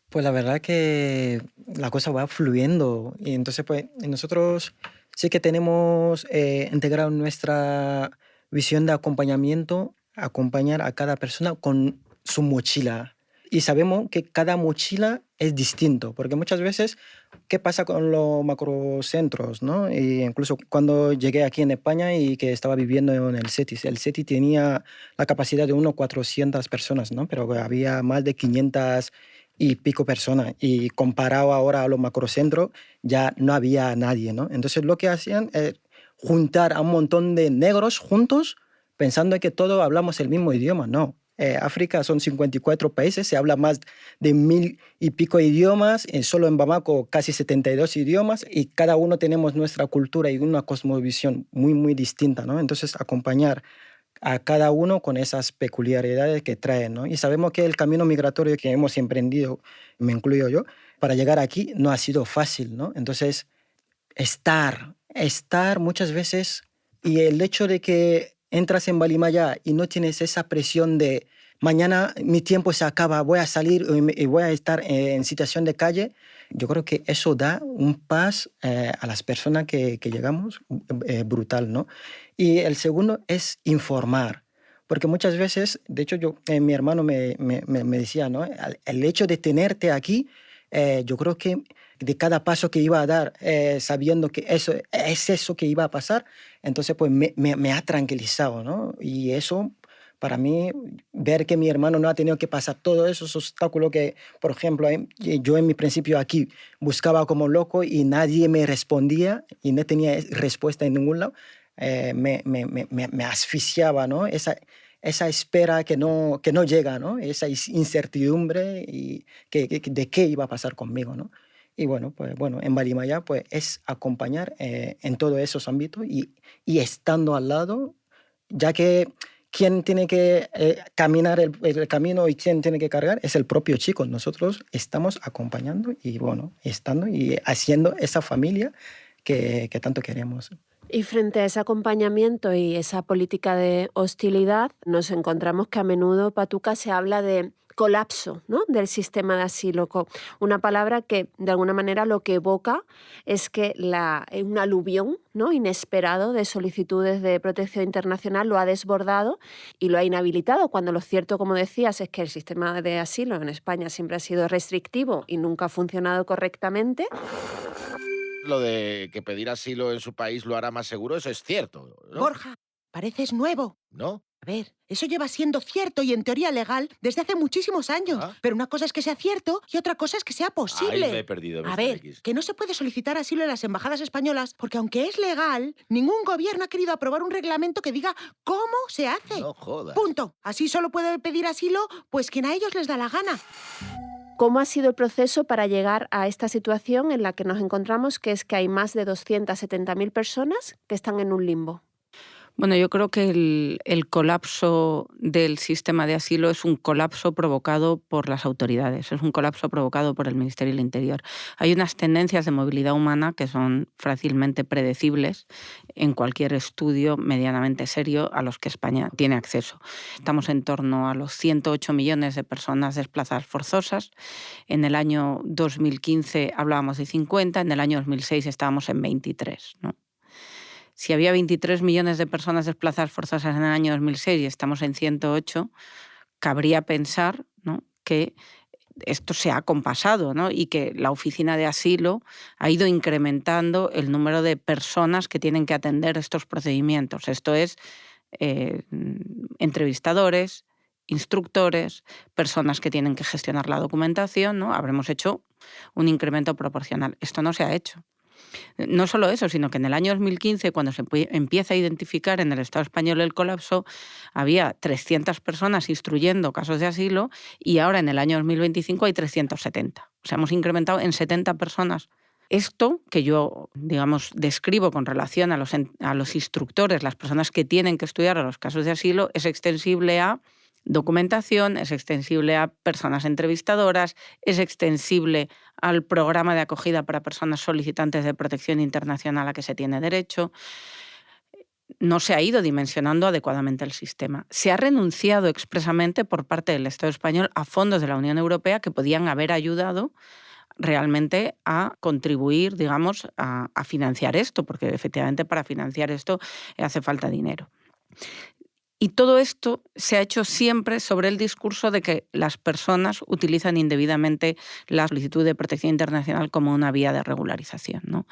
Pues la verdad que la cosa va fluyendo, y entonces pues nosotros sí que tenemos integrado nuestra visión de acompañamiento, acompañar a cada persona con su mochila. Y sabemos que cada mochila es distinto, porque muchas veces, ¿qué pasa con los macrocentros, ¿no? Y incluso cuando llegué aquí en España y que estaba viviendo en el CETI tenía la capacidad de unos 400 personas, ¿no? Pero había más de 500 y pico personas, y comparado ahora a los macrocentros ya no había nadie, ¿no? Entonces lo que hacían es juntar a un montón de negros juntos pensando que todos hablamos el mismo idioma. No. África son 54 países, se habla más de 1000 y pico idiomas, solo en Bamako casi 72 idiomas, y cada uno tenemos nuestra cultura y una cosmovisión muy, muy distinta, ¿no? Entonces acompañar a cada uno con esas peculiaridades que traen, ¿no? Y sabemos que el camino migratorio que hemos emprendido, me incluyo yo, para llegar aquí no ha sido fácil, ¿no? Entonces, estar muchas veces, y el hecho de que entras en Balimaya y no tienes esa presión de mañana mi tiempo se acaba, voy a salir y voy a estar en situación de calle, yo creo que eso da un paz a las personas que llegamos brutal, ¿no? Y el segundo es informar. Porque muchas veces, de hecho, mi hermano me decía, ¿no? El hecho de tenerte aquí, yo creo que de cada paso que iba a dar, sabiendo que eso es eso que iba a pasar, entonces pues me ha tranquilizado, ¿no? Y eso, para mí, ver que mi hermano no ha tenido que pasar todos esos obstáculos que, por ejemplo, yo en mi principio aquí buscaba como loco y nadie me respondía y no tenía respuesta en ningún lado, me asfixiaba, ¿no? Esa espera que no llega, ¿no? Esa incertidumbre y de qué iba a pasar conmigo, ¿no? Y bueno, en Balimaya pues, es acompañar en todos esos ámbitos y estando al lado, ya que quien tiene que caminar el camino y quien tiene que cargar es el propio chico. Nosotros estamos acompañando y estando y haciendo esa familia que tanto queremos. Y frente a ese acompañamiento y esa política de hostilidad, nos encontramos que a menudo, Patuca, se habla de colapso, ¿no?, del sistema de asilo, una palabra que de alguna manera lo que evoca es que un aluvión, ¿no?, inesperado de solicitudes de protección internacional lo ha desbordado y lo ha inhabilitado, cuando lo cierto, como decías, es que el sistema de asilo en España siempre ha sido restrictivo y nunca ha funcionado correctamente. Lo de que pedir asilo en su país lo hará más seguro, eso es cierto, ¿no? Borja, pareces nuevo. ¿No? A ver, eso lleva siendo cierto y en teoría legal desde hace muchísimos años. ¿Ah? Pero una cosa es que sea cierto y otra cosa es que sea posible. Ahí me he perdido, Mr. A ver, X. que no se puede solicitar asilo en las embajadas españolas porque aunque es legal, ningún gobierno ha querido aprobar un reglamento que diga cómo se hace. No jodas. Punto. Así solo puede pedir asilo pues quien a ellos les da la gana. ¿Cómo ha sido el proceso para llegar a esta situación en la que nos encontramos, que es que hay más de 270.000 personas que están en un limbo? Bueno, yo creo que el colapso del sistema de asilo es un colapso provocado por las autoridades, es un colapso provocado por el Ministerio del Interior. Hay unas tendencias de movilidad humana que son fácilmente predecibles en cualquier estudio medianamente serio a los que España tiene acceso. Estamos en torno a los 108 millones de personas desplazadas forzosas. En el año 2015 hablábamos de 50, en el año 2006 estábamos en 23, ¿no? Si había 23 millones de personas desplazadas forzosas en el año 2006 y estamos en 108, cabría pensar, ¿no?, que esto se ha compasado, ¿no?, y que la oficina de asilo ha ido incrementando el número de personas que tienen que atender estos procedimientos. Esto es, entrevistadores, instructores, personas que tienen que gestionar la documentación, ¿no? Habremos hecho un incremento proporcional. Esto no se ha hecho. No solo eso, sino que en el año 2015, cuando se empieza a identificar en el Estado español el colapso, había 300 personas instruyendo casos de asilo y ahora en el año 2025 hay 370. O sea, hemos incrementado en 70 personas. Esto que yo, digamos, describo con relación a los instructores, las personas que tienen que estudiar a los casos de asilo, es extensible a documentación, es extensible a personas entrevistadoras, es extensible al programa de acogida para personas solicitantes de protección internacional a que se tiene derecho. No se ha ido dimensionando adecuadamente el sistema. Se ha renunciado expresamente por parte del Estado español a fondos de la Unión Europea que podían haber ayudado realmente a contribuir, digamos, a financiar esto, porque efectivamente para financiar esto hace falta dinero. Y todo esto se ha hecho siempre sobre el discurso de que las personas utilizan indebidamente la solicitud de protección internacional como una vía de regularización, ¿no?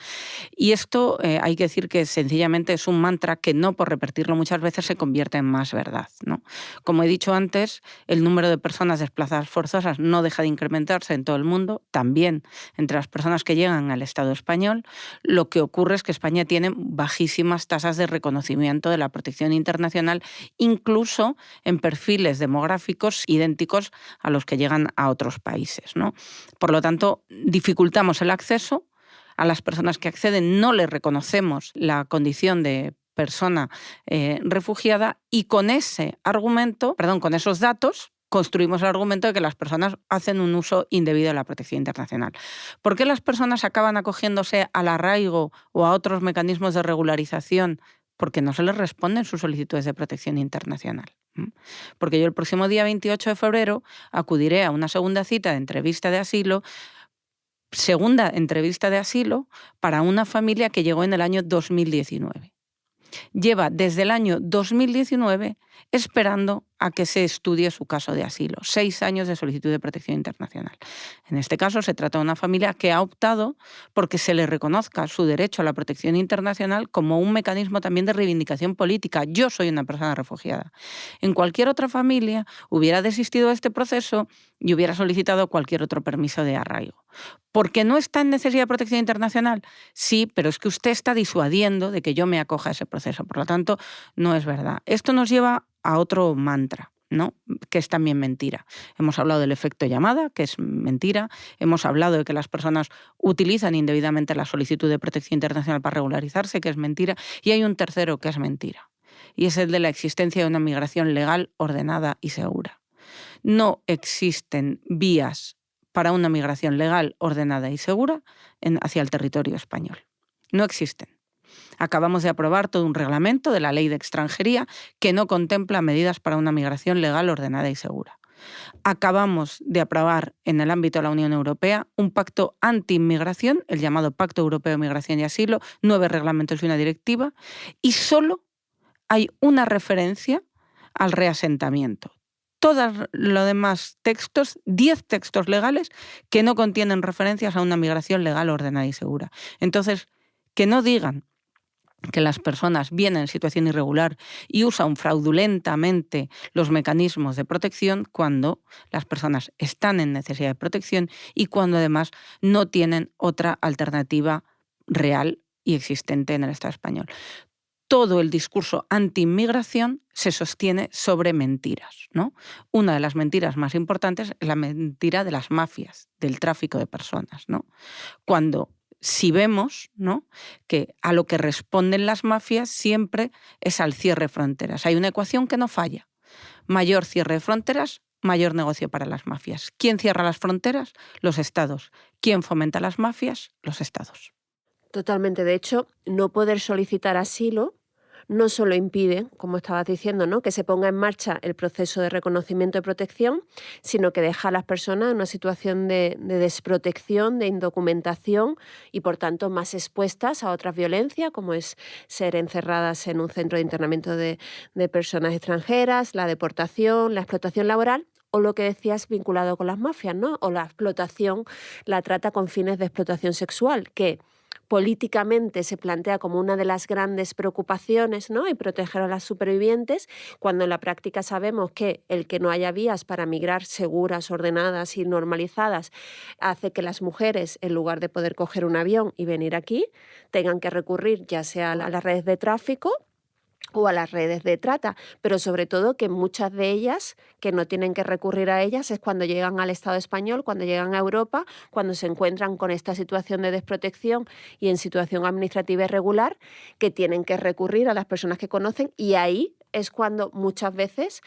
Y esto hay que decir que sencillamente es un mantra que no por repetirlo muchas veces se convierte en más verdad, ¿no? Como he dicho antes, el número de personas desplazadas forzosas no deja de incrementarse en todo el mundo, también entre las personas que llegan al Estado español. Lo que ocurre es que España tiene bajísimas tasas de reconocimiento de la protección internacional, incluso en perfiles demográficos idénticos a los que llegan a otros países, ¿no? Por lo tanto, dificultamos el acceso. A las personas que acceden no les reconocemos la condición de persona refugiada, y con ese argumento, con esos datos, construimos el argumento de que las personas hacen un uso indebido de la protección internacional. ¿Por qué las personas acaban acogiéndose al arraigo o a otros mecanismos de regularización? Porque no se les responden sus solicitudes de protección internacional. Porque yo el próximo día 28 de febrero acudiré a una segunda cita de entrevista de asilo, para una familia que llegó en el año 2019. Lleva desde el año 2019 esperando a que se estudie su caso de asilo. 6 años de solicitud de protección internacional. En este caso se trata de una familia que ha optado porque se le reconozca su derecho a la protección internacional como un mecanismo también de reivindicación política. Yo soy una persona refugiada. En cualquier otra familia hubiera desistido de este proceso y hubiera solicitado cualquier otro permiso de arraigo. ¿Porque no está en necesidad de protección internacional? Sí, pero es que usted está disuadiendo de que yo me acoja a ese proceso. Por lo tanto, no es verdad. Esto nos lleva a otro mantra, ¿no? Que es también mentira. Hemos hablado del efecto llamada, que es mentira. Hemos hablado de que las personas utilizan indebidamente la solicitud de protección internacional para regularizarse, que es mentira. Y hay un tercero que es mentira. Y es el de la existencia de una migración legal, ordenada y segura. No existen vías para una migración legal, ordenada y segura hacia el territorio español. No existen. Acabamos de aprobar todo un reglamento de la Ley de Extranjería que no contempla medidas para una migración legal, ordenada y segura. Acabamos de aprobar en el ámbito de la Unión Europea un pacto anti-inmigración, el llamado Pacto Europeo de Migración y Asilo, 9 reglamentos y una directiva, y solo hay una referencia al reasentamiento. Todos los demás textos, 10 textos legales, que no contienen referencias a una migración legal, ordenada y segura. Entonces, que no digan que las personas vienen en situación irregular y usan fraudulentamente los mecanismos de protección cuando las personas están en necesidad de protección y cuando además no tienen otra alternativa real y existente en el Estado español. Todo el discurso anti-inmigración se sostiene sobre mentiras, ¿no? Una de las mentiras más importantes es la mentira de las mafias, del tráfico de personas, ¿no? Si vemos, ¿no?, que a lo que responden las mafias siempre es al cierre de fronteras. Hay una ecuación que no falla. Mayor cierre de fronteras, mayor negocio para las mafias. ¿Quién cierra las fronteras? Los estados. ¿Quién fomenta las mafias? Los estados. Totalmente. De hecho, no poder solicitar asilo no solo impide, como estabas diciendo, ¿no?, que se ponga en marcha el proceso de reconocimiento de protección, sino que deja a las personas en una situación de desprotección, de indocumentación y, por tanto, más expuestas a otras violencias, como es ser encerradas en un centro de internamiento de personas extranjeras, la deportación, la explotación laboral, o lo que decías vinculado con las mafias, ¿no?, o la explotación, la trata con fines de explotación sexual, que políticamente se plantea como una de las grandes preocupaciones, ¿no?, y proteger a las supervivientes, cuando en la práctica sabemos que el que no haya vías para migrar seguras, ordenadas y normalizadas hace que las mujeres, en lugar de poder coger un avión y venir aquí, tengan que recurrir ya sea a las redes de tráfico o a las redes de trata, pero sobre todo que muchas de ellas, que no tienen que recurrir a ellas, es cuando llegan al Estado español, cuando llegan a Europa, cuando se encuentran con esta situación de desprotección y en situación administrativa irregular, que tienen que recurrir a las personas que conocen, y ahí es cuando muchas veces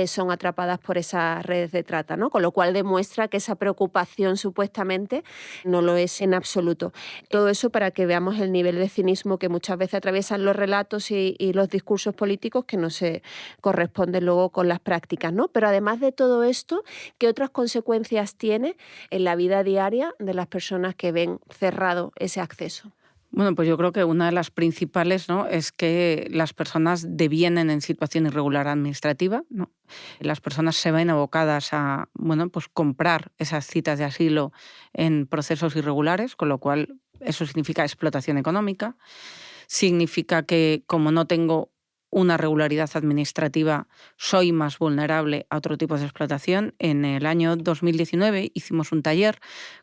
son atrapadas por esas redes de trata, ¿no? Con lo cual demuestra que esa preocupación supuestamente no lo es en absoluto. Todo eso para que veamos el nivel de cinismo que muchas veces atraviesan los relatos y los discursos políticos que no se corresponden luego con las prácticas, ¿no? Pero además de todo esto, ¿qué otras consecuencias tiene en la vida diaria de las personas que ven cerrado ese acceso? Bueno, pues yo creo que una de las principales, ¿no?, es que las personas devienen en situación irregular administrativa, ¿no? Las personas se ven abocadas a, pues comprar esas citas de asilo en procesos irregulares, con lo cual eso significa explotación económica. Significa que, como no tengo una regularidad administrativa, soy más vulnerable a otro tipo de explotación. En el año 2019 hicimos un taller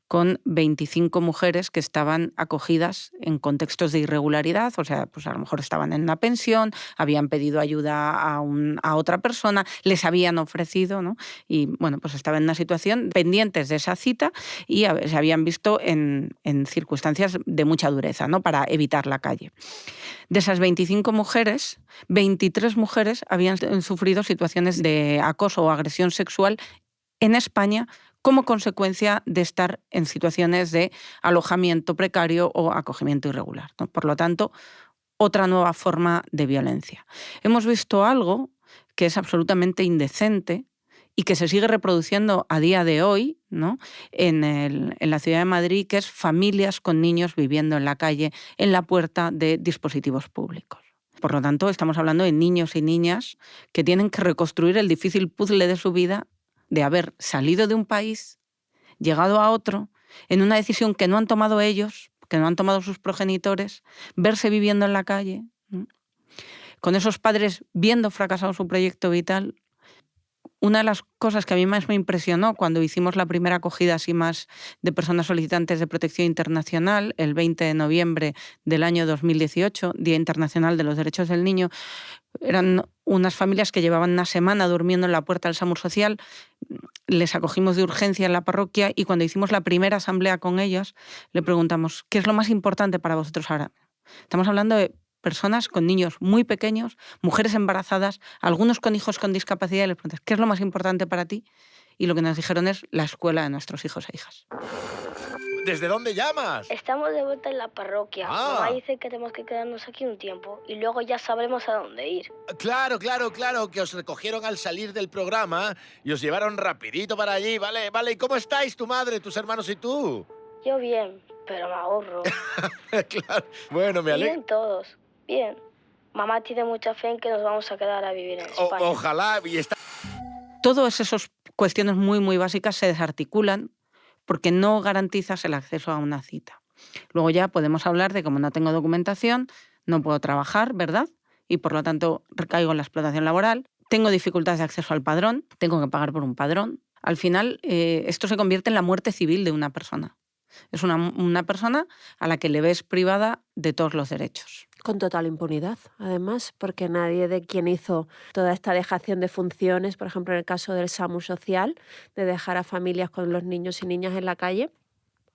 con 25 mujeres que estaban acogidas en contextos de irregularidad, o sea, pues a lo mejor estaban en una pensión, habían pedido ayuda a otra persona, les habían ofrecido, ¿no? Y bueno, pues estaban en una situación pendientes de esa cita y se habían visto en circunstancias de mucha dureza, ¿no? Para evitar la calle. De esas 25 mujeres, 23 mujeres habían sufrido situaciones de acoso o agresión sexual en España como consecuencia de estar en situaciones de alojamiento precario o acogimiento irregular, ¿no? Por lo tanto, otra nueva forma de violencia. Hemos visto algo que es absolutamente indecente y que se sigue reproduciendo a día de hoy, ¿no? en la ciudad de Madrid, que es familias con niños viviendo en la calle, en la puerta de dispositivos públicos. Por lo tanto, estamos hablando de niños y niñas que tienen que reconstruir el difícil puzzle de su vida de haber salido de un país, llegado a otro, en una decisión que no han tomado ellos, que no han tomado sus progenitores, verse viviendo en la calle, ¿no? Con esos padres viendo fracasado su proyecto vital. Una de las cosas que a mí más me impresionó cuando hicimos la primera acogida así más de personas solicitantes de protección internacional, el 20 de noviembre del año 2018, Día Internacional de los Derechos del Niño, eran unas familias que llevaban una semana durmiendo en la puerta del SAMUR social, les acogimos de urgencia en la parroquia y cuando hicimos la primera asamblea con ellos, le preguntamos, ¿qué es lo más importante para vosotros ahora? Estamos hablando de personas con niños muy pequeños, mujeres embarazadas, algunos con hijos con discapacidad, y les preguntas, ¿qué es lo más importante para ti? Y lo que nos dijeron es la escuela de nuestros hijos e hijas. ¿Desde dónde llamas? Estamos de vuelta en la parroquia. Mamá dice que tenemos que quedarnos aquí un tiempo y luego ya sabremos a dónde ir. Claro, que os recogieron al salir del programa y os llevaron rapidito para allí, ¿vale? ¿Y cómo estáis tu madre, tus hermanos y tú? Yo bien, pero me ahorro. Claro, bueno, me alegro. Bien todos, bien. Mamá tiene mucha fe en que nos vamos a quedar a vivir en España. Ojalá, y está... Todas esas cuestiones muy, muy básicas se desarticulan porque no garantizas el acceso a una cita. Luego ya podemos hablar de cómo no tengo documentación, no puedo trabajar, ¿verdad? Y por lo tanto recaigo en la explotación laboral, tengo dificultades de acceso al padrón, tengo que pagar por un padrón. Al final, esto se convierte en la muerte civil de una persona. Es una persona a la que le ves privada de todos los derechos. Con total impunidad, además, porque nadie de quien hizo toda esta dejación de funciones, por ejemplo, en el caso del SAMUR social, de dejar a familias con los niños y niñas en la calle,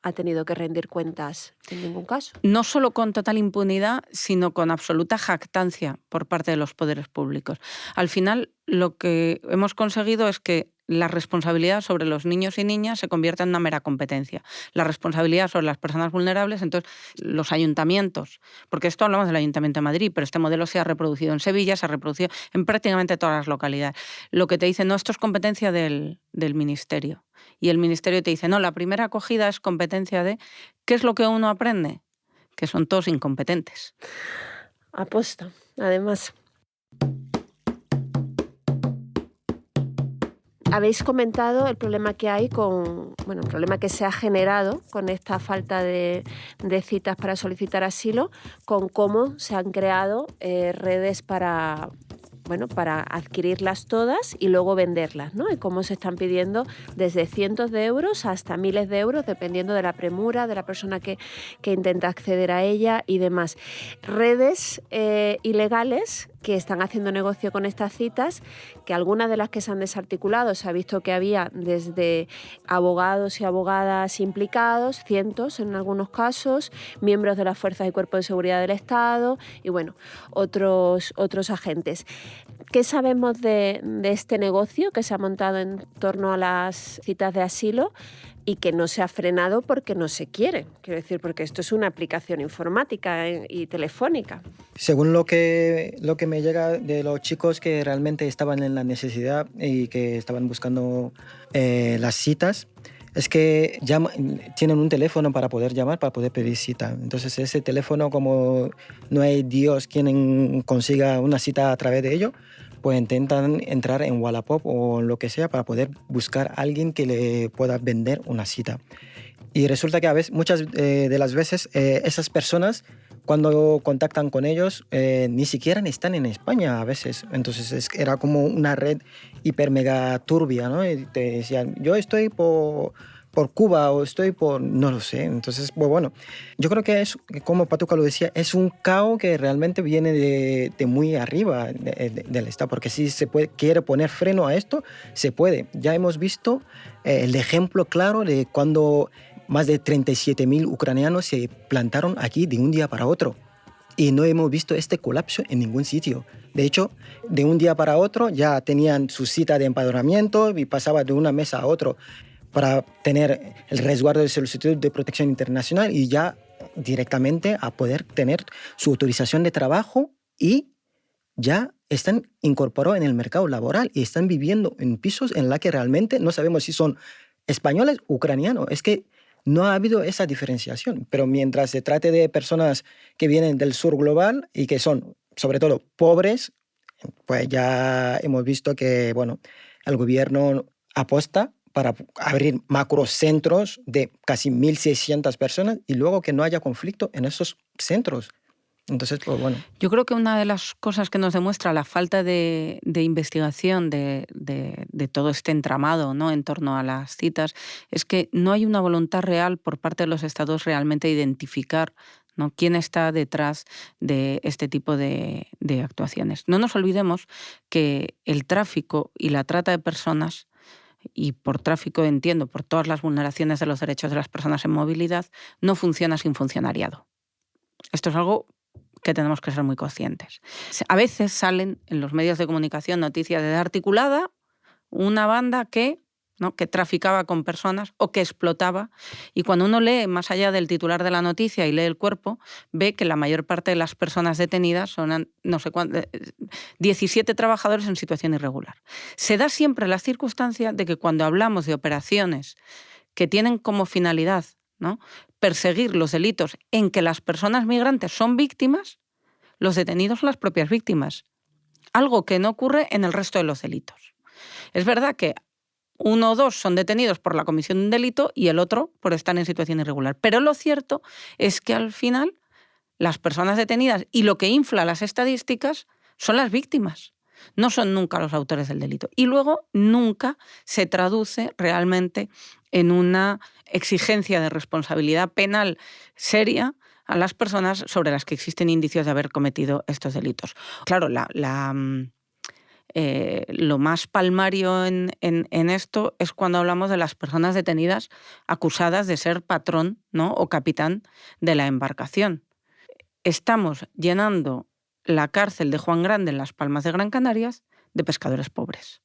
ha tenido que rendir cuentas en ningún caso. No solo con total impunidad, sino con absoluta jactancia por parte de los poderes públicos. Al final, lo que hemos conseguido es que la responsabilidad sobre los niños y niñas se convierta en una mera competencia. La responsabilidad sobre las personas vulnerables, entonces, los ayuntamientos, porque esto hablamos del Ayuntamiento de Madrid, pero este modelo se ha reproducido en Sevilla, se ha reproducido en prácticamente todas las localidades. Lo que te dice, no, esto es competencia del Ministerio. Y el Ministerio te dice, no, la primera acogida es competencia de... ¿Qué es lo que uno aprende? Que son todos incompetentes. Aposta, además. Habéis comentado el problema que hay el problema que se ha generado con esta falta de citas para solicitar asilo, con cómo se han creado redes para adquirirlas todas y luego venderlas, ¿no? Y cómo se están pidiendo desde cientos de euros hasta miles de euros, dependiendo de la premura, de la persona que intenta acceder a ella y demás. Redes ilegales que están haciendo negocio con estas citas, que algunas de las que se han desarticulado se ha visto que había desde abogados y abogadas implicados, cientos en algunos casos, miembros de las fuerzas y cuerpos de seguridad del Estado y otros agentes. ¿Qué sabemos de este negocio que se ha montado en torno a las citas de asilo y que no se ha frenado porque no se quiere? Quiero decir, porque esto es una aplicación informática y telefónica. Según lo que me llega de los chicos que realmente estaban en la necesidad y que estaban buscando las citas, es que tienen un teléfono para poder llamar, para poder pedir cita. Entonces ese teléfono, como no hay Dios quien consiga una cita a través de ello, pues intentan entrar en Wallapop o lo que sea para poder buscar a alguien que le pueda vender una cita. Y resulta que muchas de las veces esas personas cuando contactan con ellos, ni siquiera están en España a veces. Entonces era como una red hiper mega turbia, ¿no? Y te decían, yo estoy por Cuba o estoy por... no lo sé. Entonces, pues bueno, yo creo que es, como Patuca lo decía, es un caos que realmente viene de muy arriba del Estado, porque si se quiere poner freno a esto, se puede. Ya hemos visto el ejemplo claro de cuando más de 37.000 ucranianos se plantaron aquí de un día para otro. Y no hemos visto este colapso en ningún sitio. De hecho, de un día para otro ya tenían su cita de empadronamiento y pasaba de una mesa a otra para tener el resguardo de solicitud de protección internacional y ya directamente a poder tener su autorización de trabajo y ya están incorporados en el mercado laboral y están viviendo en pisos en la que realmente no sabemos si son españoles o ucranianos. Es que no ha habido esa diferenciación, pero mientras se trate de personas que vienen del sur global y que son sobre todo pobres, pues ya hemos visto que bueno, el gobierno apuesta para abrir macrocentros de casi 1.600 personas y luego que no haya conflicto en esos centros. Entonces, pues bueno. Yo creo que una de las cosas que nos demuestra la falta de investigación de todo este entramado, ¿no?, en torno a las citas es que no hay una voluntad real por parte de los estados realmente de identificar, ¿no?, quién está detrás de este tipo de actuaciones. No nos olvidemos que el tráfico y la trata de personas, y por tráfico entiendo por todas las vulneraciones de los derechos de las personas en movilidad, no funciona sin funcionariado. Esto es algo que tenemos que ser muy conscientes. A veces salen en los medios de comunicación noticias de articulada una banda que traficaba con personas o que explotaba, y cuando uno lee más allá del titular de la noticia y lee el cuerpo, ve que la mayor parte de las personas detenidas son 17 trabajadores en situación irregular. Se da siempre la circunstancia de que cuando hablamos de operaciones que tienen como finalidad, ¿no?, perseguir los delitos en que las personas migrantes son víctimas, los detenidos son las propias víctimas. Algo que no ocurre en el resto de los delitos. Es verdad que uno o dos son detenidos por la comisión de un delito y el otro por estar en situación irregular. Pero lo cierto es que al final las personas detenidas y lo que infla las estadísticas son las víctimas. No son nunca los autores del delito. Y luego nunca se traduce realmente en una exigencia de responsabilidad penal seria a las personas sobre las que existen indicios de haber cometido estos delitos. Claro, lo más palmario en esto es cuando hablamos de las personas detenidas acusadas de ser patrón, ¿no?, o capitán de la embarcación. Estamos llenando la cárcel de Juan Grande en Las Palmas de Gran Canaria de pescadores pobres.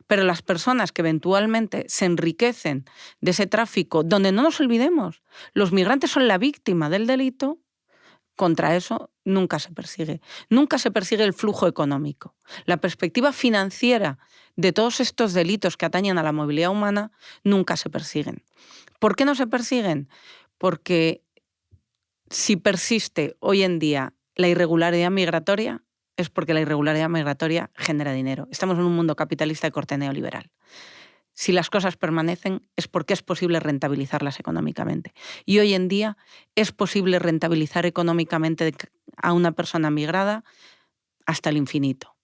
Pero las personas que eventualmente se enriquecen de ese tráfico, donde no nos olvidemos, los migrantes son la víctima del delito, contra eso nunca se persigue. Nunca se persigue el flujo económico. La perspectiva financiera de todos estos delitos que atañen a la movilidad humana nunca se persiguen. ¿Por qué no se persiguen? Porque si persiste hoy en día la irregularidad migratoria, es porque la irregularidad migratoria genera dinero. Estamos en un mundo capitalista de corte neoliberal. Si las cosas permanecen es porque es posible rentabilizarlas económicamente. Y hoy en día es posible rentabilizar económicamente a una persona migrada hasta el infinito.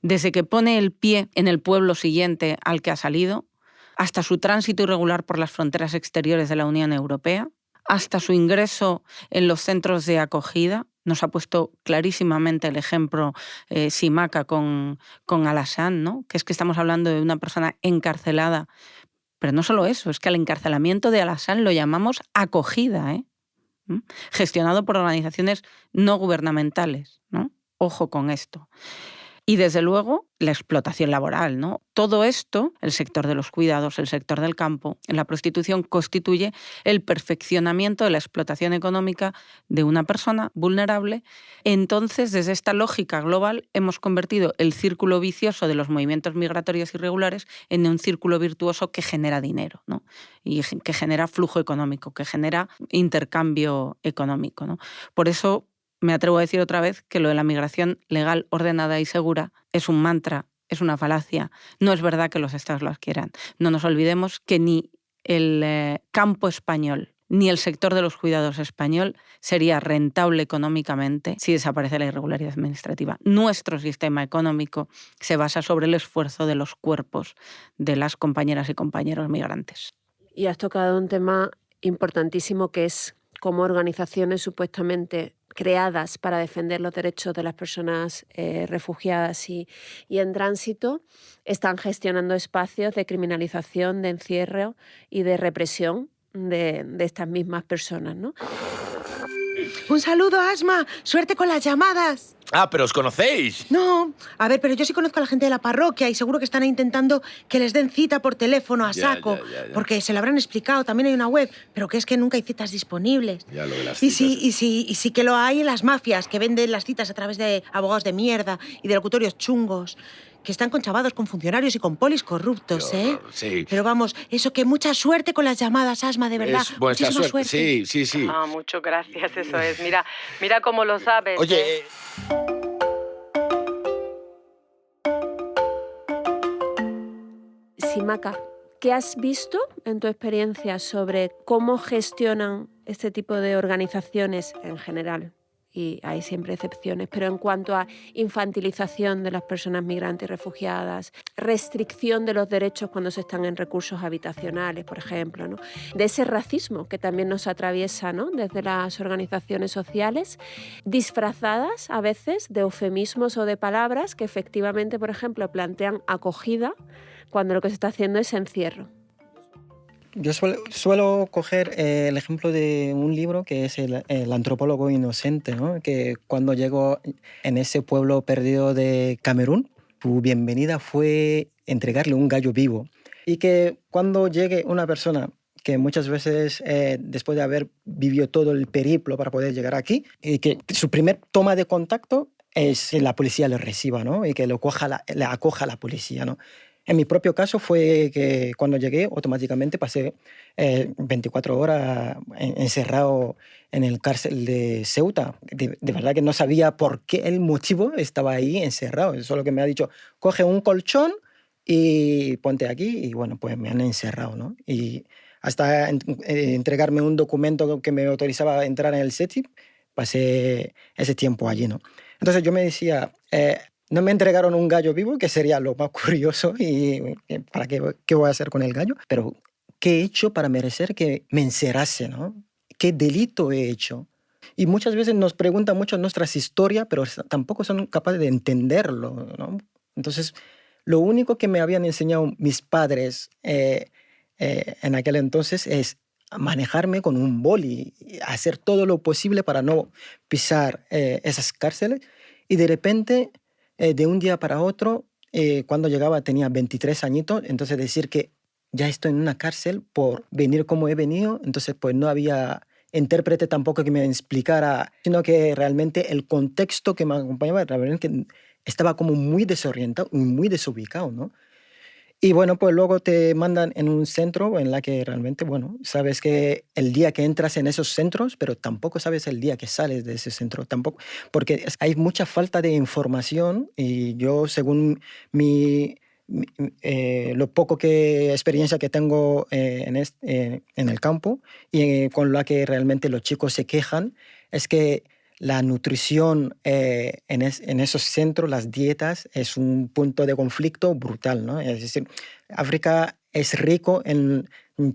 Desde que pone el pie en el pueblo siguiente al que ha salido, hasta su tránsito irregular por las fronteras exteriores de la Unión Europea, hasta su ingreso en los centros de acogida. Nos ha puesto clarísimamente el ejemplo Simaca con Al-Hassan, ¿no?, que es que estamos hablando de una persona encarcelada. Pero no solo eso, es que al encarcelamiento de Al-Hassan lo llamamos acogida, gestionado por organizaciones no gubernamentales, ¿no? Ojo con esto. Y desde luego la explotación laboral, ¿no? Todo esto, el sector de los cuidados, el sector del campo, la prostitución, constituye el perfeccionamiento de la explotación económica de una persona vulnerable. Entonces, desde esta lógica global, hemos convertido el círculo vicioso de los movimientos migratorios irregulares en un círculo virtuoso que genera dinero, ¿no?, y que genera flujo económico, que genera intercambio económico, ¿no? Por eso me atrevo a decir otra vez que lo de la migración legal, ordenada y segura es un mantra, es una falacia. No es verdad que los estados lo quieran. No nos olvidemos que ni el campo español ni el sector de los cuidados español sería rentable económicamente si desaparece la irregularidad administrativa. Nuestro sistema económico se basa sobre el esfuerzo de los cuerpos de las compañeras y compañeros migrantes. Y has tocado un tema importantísimo, que es cómo organizaciones supuestamente creadas para defender los derechos de las personas refugiadas y en tránsito están gestionando espacios de criminalización, de encierro y de represión de estas mismas personas, ¿no? Un saludo, Asma. Suerte con las llamadas. Ah, pero ¿os conocéis? No, a ver, pero yo sí conozco a la gente de la parroquia y seguro que están intentando que les den cita por teléfono a saco, ya. porque se lo habrán explicado, también hay una web, pero que es que nunca hay citas disponibles. Ya, lo de las Y citas. sí que lo hay en las mafias, que venden las citas a través de abogados de mierda y de locutorios chungos, que están conchavados con funcionarios y con polis corruptos, ¿eh? Sí. Pero vamos, eso, que mucha suerte con las llamadas, Asma, de verdad. Es vuestra Muchísima suerte. Sí. Ah, muchas gracias, eso es. Mira cómo lo sabes. Oye, Simaca, ¿qué has visto en tu experiencia sobre cómo gestionan este tipo de organizaciones en general? Y hay siempre excepciones, pero en cuanto a infantilización de las personas migrantes y refugiadas, restricción de los derechos cuando se están en recursos habitacionales, por ejemplo, ¿no? De ese racismo que también nos atraviesa, ¿no? Desde las organizaciones sociales, disfrazadas a veces de eufemismos o de palabras que efectivamente, por ejemplo, plantean acogida cuando lo que se está haciendo es encierro. Yo suelo coger el ejemplo de un libro que es el antropólogo inocente, ¿no? Que cuando llegó en ese pueblo perdido de Camerún, su bienvenida fue entregarle un gallo vivo. Y que cuando llegue una persona que muchas veces, después de haber vivido todo el periplo para poder llegar aquí, y que su primer toma de contacto es que la policía le reciba, ¿no? Y que le acoja la policía, ¿no? En mi propio caso fue que cuando llegué automáticamente pasé 24 horas encerrado en el cárcel de Ceuta. De verdad que no sabía por qué el motivo estaba ahí encerrado. Solo que me ha dicho, coge un colchón y ponte aquí. Y bueno, pues me han encerrado, ¿no? Y hasta entregarme un documento que me autorizaba a entrar en el SETI, pasé ese tiempo allí, ¿no? Entonces yo me decía... no me entregaron un gallo vivo, que sería lo más curioso, y ¿para qué voy a hacer con el gallo? Pero, ¿qué he hecho para merecer que me encerrase, ¿no? ¿Qué delito he hecho? Y muchas veces nos preguntan mucho nuestras historias, pero tampoco son capaces de entenderlo, ¿no? Entonces, lo único que me habían enseñado mis padres en aquel entonces es manejarme con un boli, hacer todo lo posible para no pisar esas cárceles, y de repente... de un día para otro, cuando llegaba tenía 23 añitos, entonces decir que ya estoy en una cárcel por venir como he venido, entonces pues no había intérprete tampoco que me explicara, sino que realmente el contexto que me acompañaba realmente estaba como muy desorientado, muy desubicado, ¿no? Y bueno, pues luego te mandan en un centro en la que realmente, bueno, sabes que el día que entras en esos centros, pero tampoco sabes el día que sales de ese centro, tampoco, porque hay mucha falta de información y yo, según lo poco que experiencia que tengo en el campo y con la que realmente los chicos se quejan, es que la nutrición en esos centros, las dietas, es un punto de conflicto brutal, ¿no? Es decir, África es rico en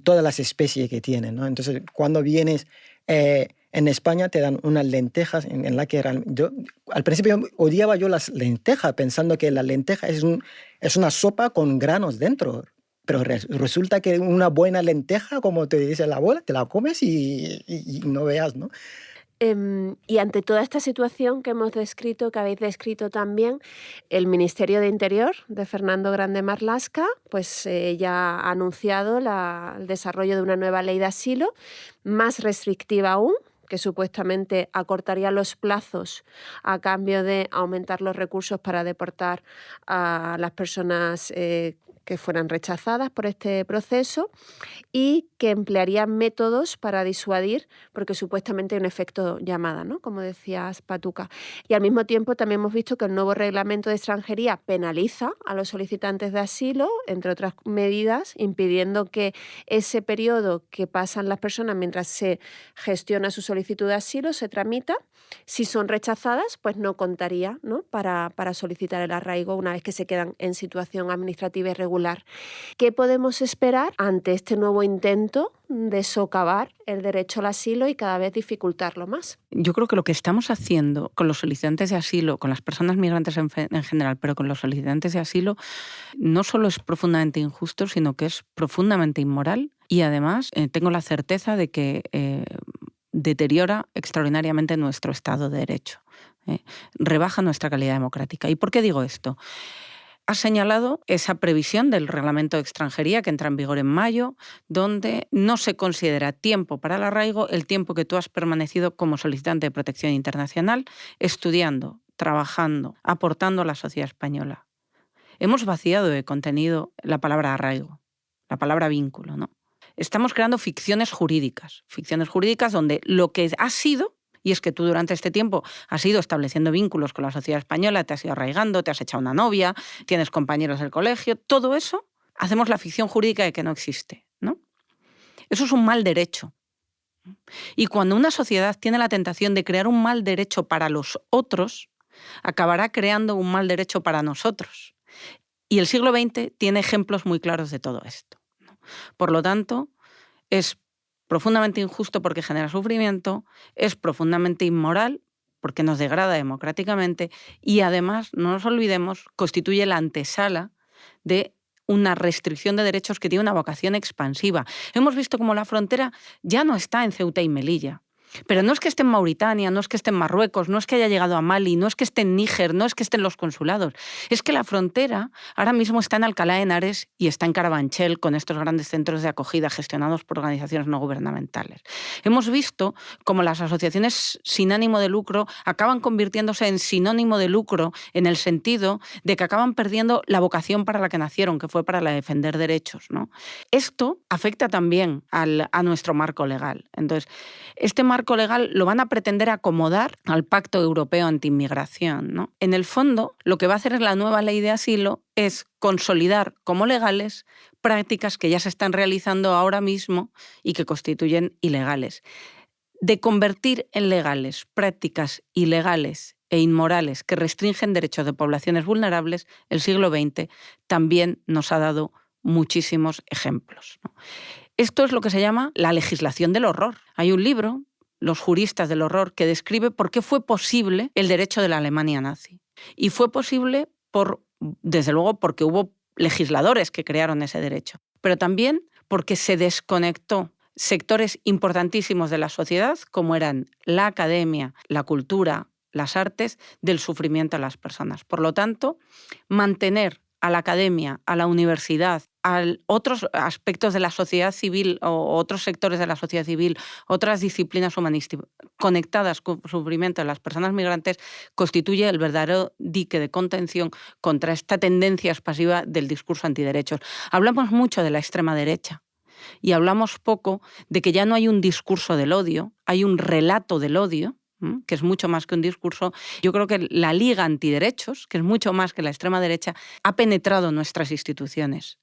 todas las especies que tiene, ¿no? Entonces, cuando vienes en España, te dan unas lentejas en la que eran... Al principio odiaba yo las lentejas, pensando que la lenteja es una sopa con granos dentro. Pero resulta que una buena lenteja, como te dice la abuela, te la comes y no veas, ¿no? Y ante toda esta situación que hemos descrito, que habéis descrito también, el Ministerio de Interior de Fernando Grande Marlaska pues, ya ha anunciado el desarrollo de una nueva ley de asilo, más restrictiva aún, que supuestamente acortaría los plazos a cambio de aumentar los recursos para deportar a las personas que fueran rechazadas por este proceso y que emplearían métodos para disuadir, porque supuestamente hay un efecto llamada, ¿no? Como decías, Patuca. Y al mismo tiempo también hemos visto que el nuevo reglamento de extranjería penaliza a los solicitantes de asilo, entre otras medidas, impidiendo que ese periodo que pasan las personas mientras se gestiona su solicitud de asilo se tramita. Si son rechazadas, pues no contaría, ¿no? Para solicitar el arraigo una vez que se quedan en situación administrativa irregular. ¿Qué podemos esperar ante este nuevo intento de socavar el derecho al asilo y cada vez dificultarlo más? Yo creo que lo que estamos haciendo con los solicitantes de asilo, con las personas migrantes en general, pero con los solicitantes de asilo, no solo es profundamente injusto, sino que es profundamente inmoral y además tengo la certeza de que deteriora extraordinariamente nuestro Estado de Derecho, rebaja nuestra calidad democrática. ¿Y por qué digo esto? Has señalado esa previsión del reglamento de extranjería que entra en vigor en mayo, donde no se considera tiempo para el arraigo el tiempo que tú has permanecido como solicitante de protección internacional, estudiando, trabajando, aportando a la sociedad española. Hemos vaciado de contenido la palabra arraigo, la palabra vínculo, ¿no? Estamos creando ficciones jurídicas donde lo que ha sido, y es que tú durante este tiempo has ido estableciendo vínculos con la sociedad española, te has ido arraigando, te has echado una novia, tienes compañeros del colegio, todo eso hacemos la ficción jurídica de que no existe, ¿no? Eso es un mal derecho. Y cuando una sociedad tiene la tentación de crear un mal derecho para los otros, acabará creando un mal derecho para nosotros. Y el siglo XX tiene ejemplos muy claros de todo esto. Por lo tanto, es profundamente injusto porque genera sufrimiento, es profundamente inmoral porque nos degrada democráticamente y además, no nos olvidemos, constituye la antesala de una restricción de derechos que tiene una vocación expansiva. Hemos visto cómo la frontera ya no está en Ceuta y Melilla. Pero no es que esté en Mauritania, no es que esté en Marruecos, no es que haya llegado a Mali, no es que esté en Níger, no es que esté en los consulados. Es que la frontera ahora mismo está en Alcalá de Henares y está en Carabanchel con estos grandes centros de acogida gestionados por organizaciones no gubernamentales. Hemos visto cómo las asociaciones sin ánimo de lucro acaban convirtiéndose en sinónimo de lucro en el sentido de que acaban perdiendo la vocación para la que nacieron, que fue para la de defender derechos, ¿no? Esto afecta también a nuestro marco legal. Entonces, este marco legal lo van a pretender acomodar al Pacto Europeo Antiinmigración, ¿no? En el fondo, lo que va a hacer la nueva ley de asilo es consolidar como legales prácticas que ya se están realizando ahora mismo y que constituyen ilegales. De convertir en legales prácticas ilegales e inmorales que restringen derechos de poblaciones vulnerables, el siglo XX también nos ha dado muchísimos ejemplos, ¿no? Esto es lo que se llama la legislación del horror. Hay un libro, Los juristas del horror, que describe por qué fue posible el derecho de la Alemania nazi. Y fue posible, desde luego, porque hubo legisladores que crearon ese derecho, pero también porque se desconectó sectores importantísimos de la sociedad, como eran la academia, la cultura, las artes, del sufrimiento de las personas. Por lo tanto, mantener a la academia, a la universidad, a otros aspectos de la sociedad civil o otros sectores de la sociedad civil, otras disciplinas humanísticas conectadas con el sufrimiento de las personas migrantes, constituye el verdadero dique de contención contra esta tendencia expansiva del discurso antiderechos. Hablamos mucho de la extrema derecha y hablamos poco de que ya no hay un discurso del odio, hay un relato del odio, que es mucho más que un discurso. Yo creo que la Liga Antiderechos, que es mucho más que la extrema derecha, ha penetrado nuestras instituciones.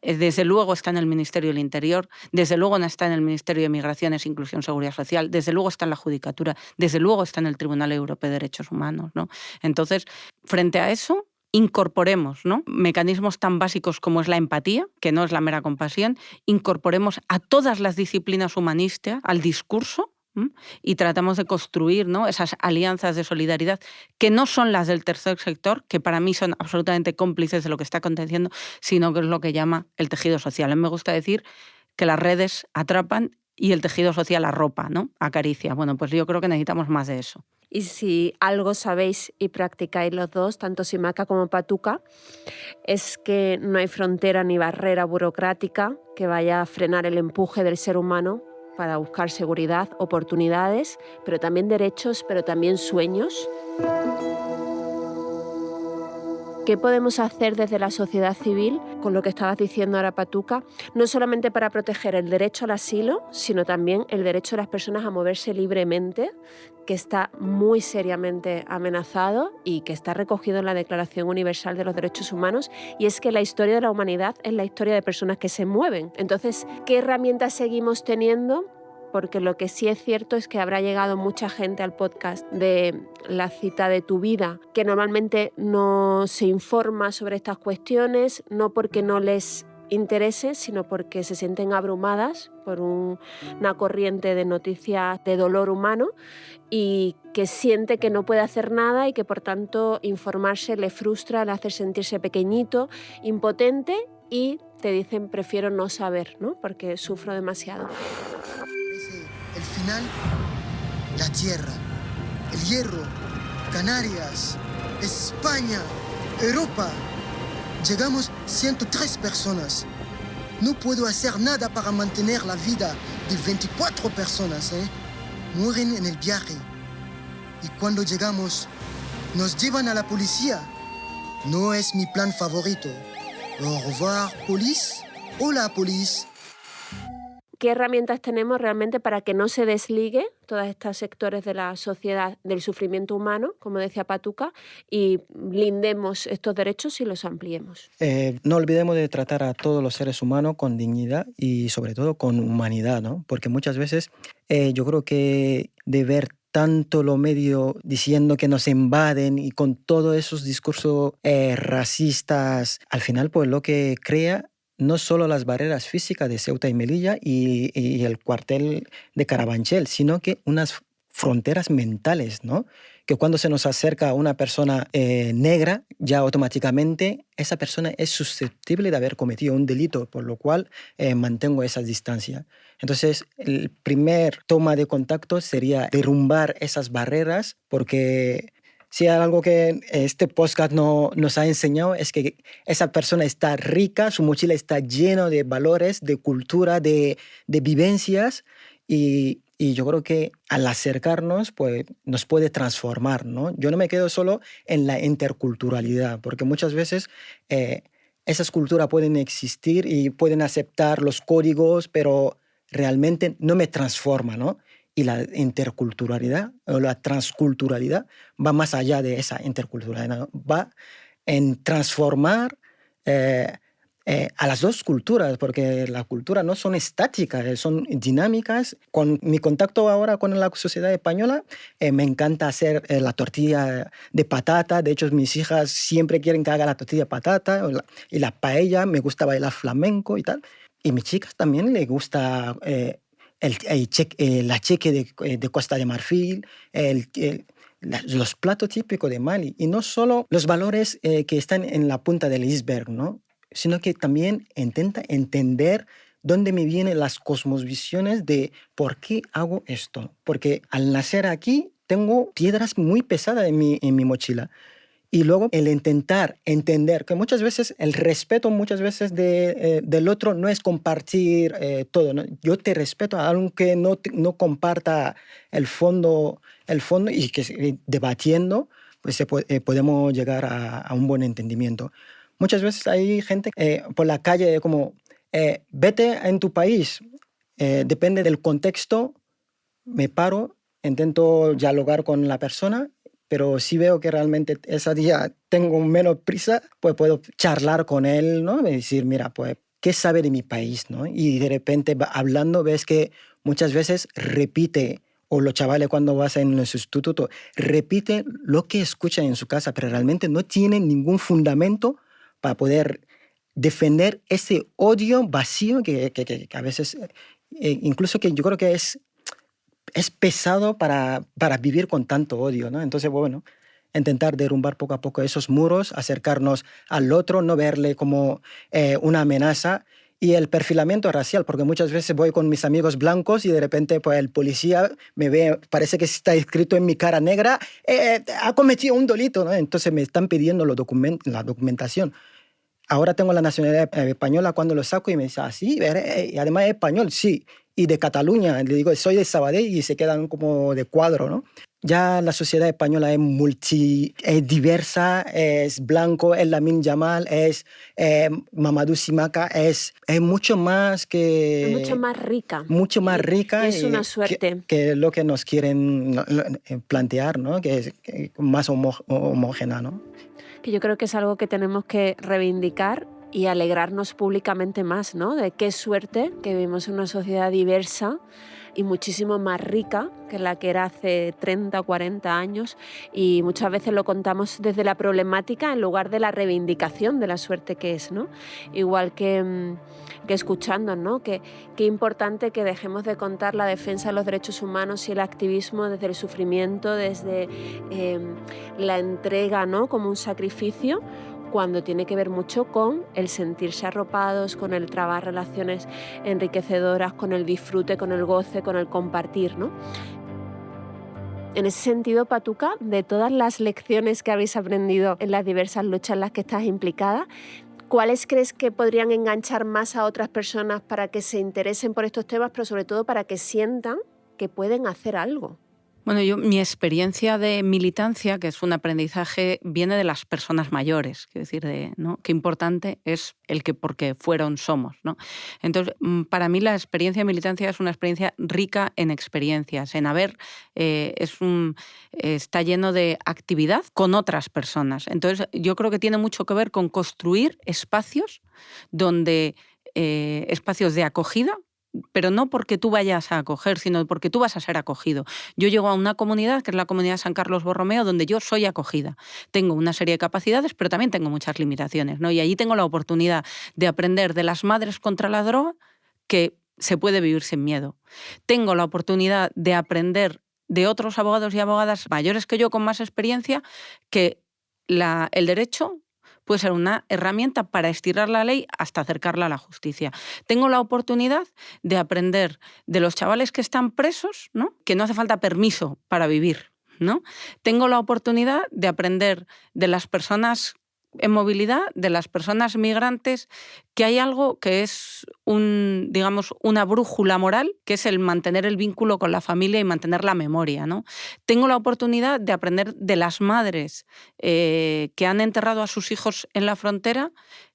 Desde luego está en el Ministerio del Interior, desde luego está en el Ministerio de Migraciones, Inclusión, Seguridad Social, desde luego está en la Judicatura, desde luego está en el Tribunal Europeo de Derechos Humanos, ¿no? Entonces, frente a eso, incorporemos, ¿no?, mecanismos tan básicos como es la empatía, que no es la mera compasión, incorporemos a todas las disciplinas humanistas al discurso, y tratamos de construir, ¿no?, esas alianzas de solidaridad que no son las del tercer sector, que para mí son absolutamente cómplices de lo que está aconteciendo, sino que es lo que llama el tejido social. A mí me gusta decir que las redes atrapan y el tejido social arropa, ¿no?, acaricia. Bueno, pues yo creo que necesitamos más de eso. Y si algo sabéis y practicáis los dos, tanto Simaca como Patuca, es que no hay frontera ni barrera burocrática que vaya a frenar el empuje del ser humano para buscar seguridad, oportunidades, pero también derechos, pero también sueños. ¿Qué podemos hacer desde la sociedad civil, con lo que estabas diciendo ahora, Patuca, no solamente para proteger el derecho al asilo, sino también el derecho de las personas a moverse libremente, que está muy seriamente amenazado y que está recogido en la Declaración Universal de los Derechos Humanos? Y es que la historia de la humanidad es la historia de personas que se mueven. Entonces, ¿qué herramientas seguimos teniendo? Porque lo que sí es cierto es que habrá llegado mucha gente al podcast de La cita de tu vida, que normalmente no se informa sobre estas cuestiones, no porque no les interese, sino porque se sienten abrumadas por una corriente de noticias de dolor humano y que siente que no puede hacer nada y que por tanto informarse le frustra, le hace sentirse pequeñito, impotente y te dicen prefiero no saber, ¿no? Porque sufro demasiado. El final, la tierra, el hierro, Canarias, España, Europa. Llegamos 103 personas. No puedo hacer nada para mantener la vida de 24 personas, ¿eh? Mueren en el viaje. Y cuando llegamos, nos llevan a la policía. No es mi plan favorito. Au revoir, police. Hola, police. ¿Qué herramientas tenemos realmente para que no se desligue todos estos sectores de la sociedad del sufrimiento humano, como decía Patuca, y blindemos estos derechos y los ampliemos? No olvidemos de tratar a todos los seres humanos con dignidad y sobre todo con humanidad, ¿no? Porque muchas veces yo creo que de ver tanto los medios diciendo que nos invaden y con todos esos discursos racistas, al final pues lo que crea no solo las barreras físicas de Ceuta y Melilla y el cuartel de Carabanchel, sino que unas fronteras mentales, ¿no? Que cuando se nos acerca a una persona negra, ya automáticamente esa persona es susceptible de haber cometido un delito, por lo cual mantengo esa distancia. Entonces, el primer toma de contacto sería derrumbar esas barreras, porque si hay algo que este podcast nos ha enseñado es que esa persona está rica, su mochila está llena de valores, de cultura, de vivencias y yo creo que al acercarnos pues, nos puede transformar, ¿no? Yo no me quedo solo en la interculturalidad, porque muchas veces esas culturas pueden existir y pueden aceptar los códigos, pero realmente no me transforma, ¿no? Y la interculturalidad o la transculturalidad va más allá de esa interculturalidad, ¿no? Va en transformar a las dos culturas, porque las culturas no son estáticas, son dinámicas. Con mi contacto ahora con la sociedad española, me encanta hacer la tortilla de patata. De hecho, mis hijas siempre quieren que haga la tortilla de patata y la paella. Me gusta bailar flamenco y tal. Y a mis chicas también les gusta la cheque de Costa de Marfil, los platos típicos de Mali. Y no solo los valores que están en la punta del iceberg, ¿no? Sino que también intenta entender dónde me vienen las cosmovisiones de por qué hago esto. Porque al nacer aquí tengo piedras muy pesadas en mi mochila. Y luego el intentar entender que muchas veces el respeto del otro no es compartir todo, ¿no? Yo te respeto aunque no comparta el fondo y que debatiendo pues podemos llegar a un buen entendimiento. Muchas veces hay gente por la calle como vete en tu país, depende del contexto, me paro, intento dialogar con la persona. Pero si veo que realmente ese día tengo menos prisa, pues puedo charlar con él, ¿no? Y decir, mira, pues, ¿qué sabe de mi país, no? Y de repente hablando ves que muchas veces repite, o los chavales cuando vas en los institutos, repite lo que escuchan en su casa, pero realmente no tienen ningún fundamento para poder defender ese odio vacío que a veces, incluso que yo creo que es pesado para vivir con tanto odio, ¿no? Entonces, bueno, intentar derrumbar poco a poco esos muros, acercarnos al otro, no verle como una amenaza. Y el perfilamiento racial, porque muchas veces voy con mis amigos blancos y de repente pues, el policía me ve, parece que está escrito en mi cara negra, ha cometido un delito, ¿no? Entonces me están pidiendo la documentación. Ahora tengo la nacionalidad española, cuando lo saco y me dice, sí, y además es español, sí. Y de Cataluña, le digo, soy de Sabadell y se quedan como de cuadro, ¿no? ya la sociedad española es diversa, es blanco, es Lamine Yamal, es Mamadou Simaka, es mucho más que... Es mucho más rica. Mucho más rica. Y es una suerte. Que lo que nos quieren plantear, ¿no? Que es más homogénea, ¿no? Que yo creo que es algo que tenemos que reivindicar y alegrarnos públicamente más, ¿no? De qué suerte que vivimos en una sociedad diversa y muchísimo más rica que la que era hace 30 o 40 años, y muchas veces lo contamos desde la problemática en lugar de la reivindicación de la suerte que es, ¿no? Igual que escuchando, ¿no? Qué importante que dejemos de contar la defensa de los derechos humanos y el activismo desde el sufrimiento, desde la entrega, ¿no? Como un sacrificio, cuando tiene que ver mucho con el sentirse arropados, con el trabar relaciones enriquecedoras, con el disfrute, con el goce, con el compartir, ¿no? En ese sentido, Patuca, de todas las lecciones que habéis aprendido en las diversas luchas en las que estás implicada, ¿cuáles crees que podrían enganchar más a otras personas para que se interesen por estos temas, pero sobre todo para que sientan que pueden hacer algo? Bueno, mi experiencia de militancia, que es un aprendizaje, viene de las personas mayores, quiero decir, ¿no? Qué importante es el que porque fueron somos, ¿no? Entonces, para mí la experiencia de militancia es una experiencia rica en experiencias, en está lleno de actividad con otras personas. Entonces, yo creo que tiene mucho que ver con construir espacios espacios de acogida, pero no porque tú vayas a acoger, sino porque tú vas a ser acogido. Yo llego a una comunidad, que es la comunidad San Carlos Borromeo, donde yo soy acogida. Tengo una serie de capacidades, pero también tengo muchas limitaciones, ¿no? Y allí tengo la oportunidad de aprender de las madres contra la droga que se puede vivir sin miedo. Tengo la oportunidad de aprender de otros abogados y abogadas mayores que yo, con más experiencia, que el derecho puede ser una herramienta para estirar la ley hasta acercarla a la justicia. Tengo la oportunidad de aprender de los chavales que están presos, ¿no? Que no hace falta permiso para vivir, ¿no? Tengo la oportunidad de aprender de las personas en movilidad, de las personas migrantes, que hay algo que es una brújula moral, que es el mantener el vínculo con la familia y mantener la memoria, ¿no? Tengo la oportunidad de aprender de las madres que han enterrado a sus hijos en la frontera,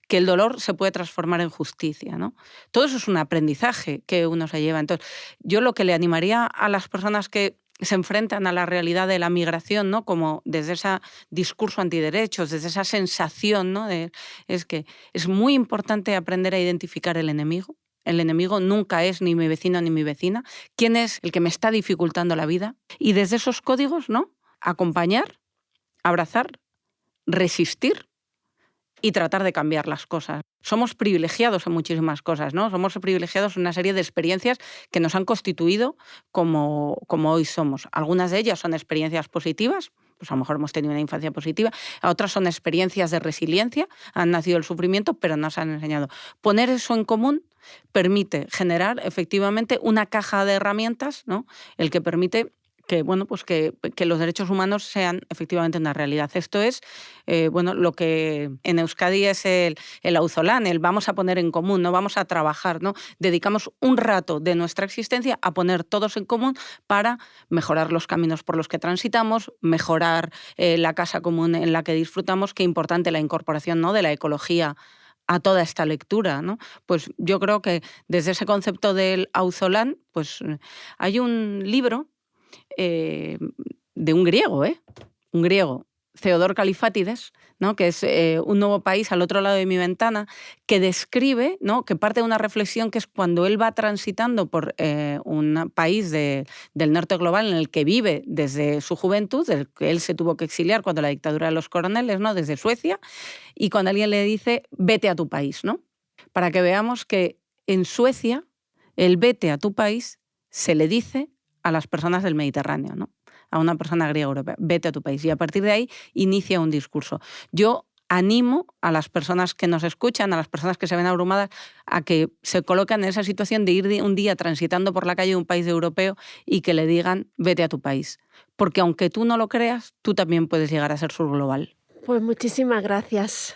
que el dolor se puede transformar en justicia, ¿no? Todo eso es un aprendizaje que uno se lleva. Entonces, yo lo que le animaría a las personas que se enfrentan a la realidad de la migración, ¿no? Como desde ese discurso antiderechos, desde esa sensación, ¿no? Es que es muy importante aprender a identificar el enemigo. El enemigo nunca es ni mi vecino ni mi vecina. ¿Quién es el que me está dificultando la vida? Y desde esos códigos, ¿no? Acompañar, abrazar, resistir y tratar de cambiar las cosas. Somos privilegiados en muchísimas cosas, ¿no? Somos privilegiados en una serie de experiencias que nos han constituido como hoy somos. Algunas de ellas son experiencias positivas, pues a lo mejor hemos tenido una infancia positiva, otras son experiencias de resiliencia, han nacido el sufrimiento, pero nos han enseñado. Poner eso en común permite generar efectivamente una caja de herramientas, ¿no? El que permite que los derechos humanos sean efectivamente una realidad. Esto es lo que en Euskadi es el auzolán, el vamos a poner en común, no vamos a trabajar, ¿no? Dedicamos un rato de nuestra existencia a poner todos en común para mejorar los caminos por los que transitamos, mejorar la casa común en la que disfrutamos. Qué importante la incorporación, ¿no? De la ecología a toda esta lectura, ¿no? Pues yo creo que desde ese concepto del auzolán, pues hay un libro de un griego, Theodor Kalifátides, ¿no? Que es Un nuevo país al otro lado de mi ventana, que describe, ¿no? Que parte de una reflexión que es cuando él va transitando por un país del norte global en el que vive desde su juventud, del que él se tuvo que exiliar cuando la dictadura de los coroneles, ¿no? Desde Suecia, y cuando alguien le dice vete a tu país, ¿no? Para que veamos que en Suecia el vete a tu país se le dice a las personas del Mediterráneo, ¿no? A una persona griega europea, vete a tu país. Y a partir de ahí inicia un discurso. Yo animo a las personas que nos escuchan, a las personas que se ven abrumadas, a que se coloquen en esa situación de ir un día transitando por la calle de un país europeo y que le digan vete a tu país. Porque aunque tú no lo creas, tú también puedes llegar a ser surglobal. Pues muchísimas gracias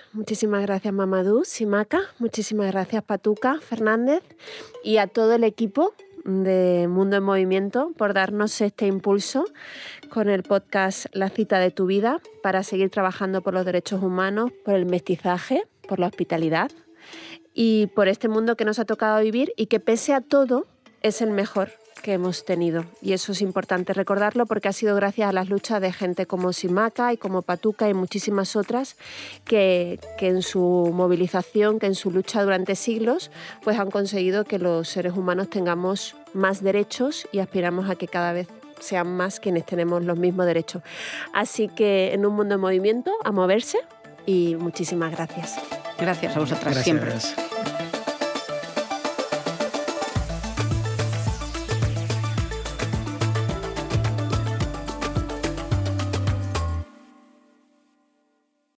Mamadou Simaka, muchísimas gracias Patuca Fernández y a todo el equipo de Mundo en Movimiento por darnos este impulso con el podcast La cita de tu vida para seguir trabajando por los derechos humanos, por el mestizaje, por la hospitalidad y por este mundo que nos ha tocado vivir y que pese a todo es el mejor que hemos tenido. Y eso es importante recordarlo porque ha sido gracias a las luchas de gente como Simaca y como Patuca y muchísimas otras que en su movilización, que en su lucha durante siglos, pues han conseguido que los seres humanos tengamos más derechos y aspiramos a que cada vez sean más quienes tenemos los mismos derechos. Así que en un mundo en movimiento, a moverse y muchísimas gracias. Gracias a vosotras Gracias. siempre.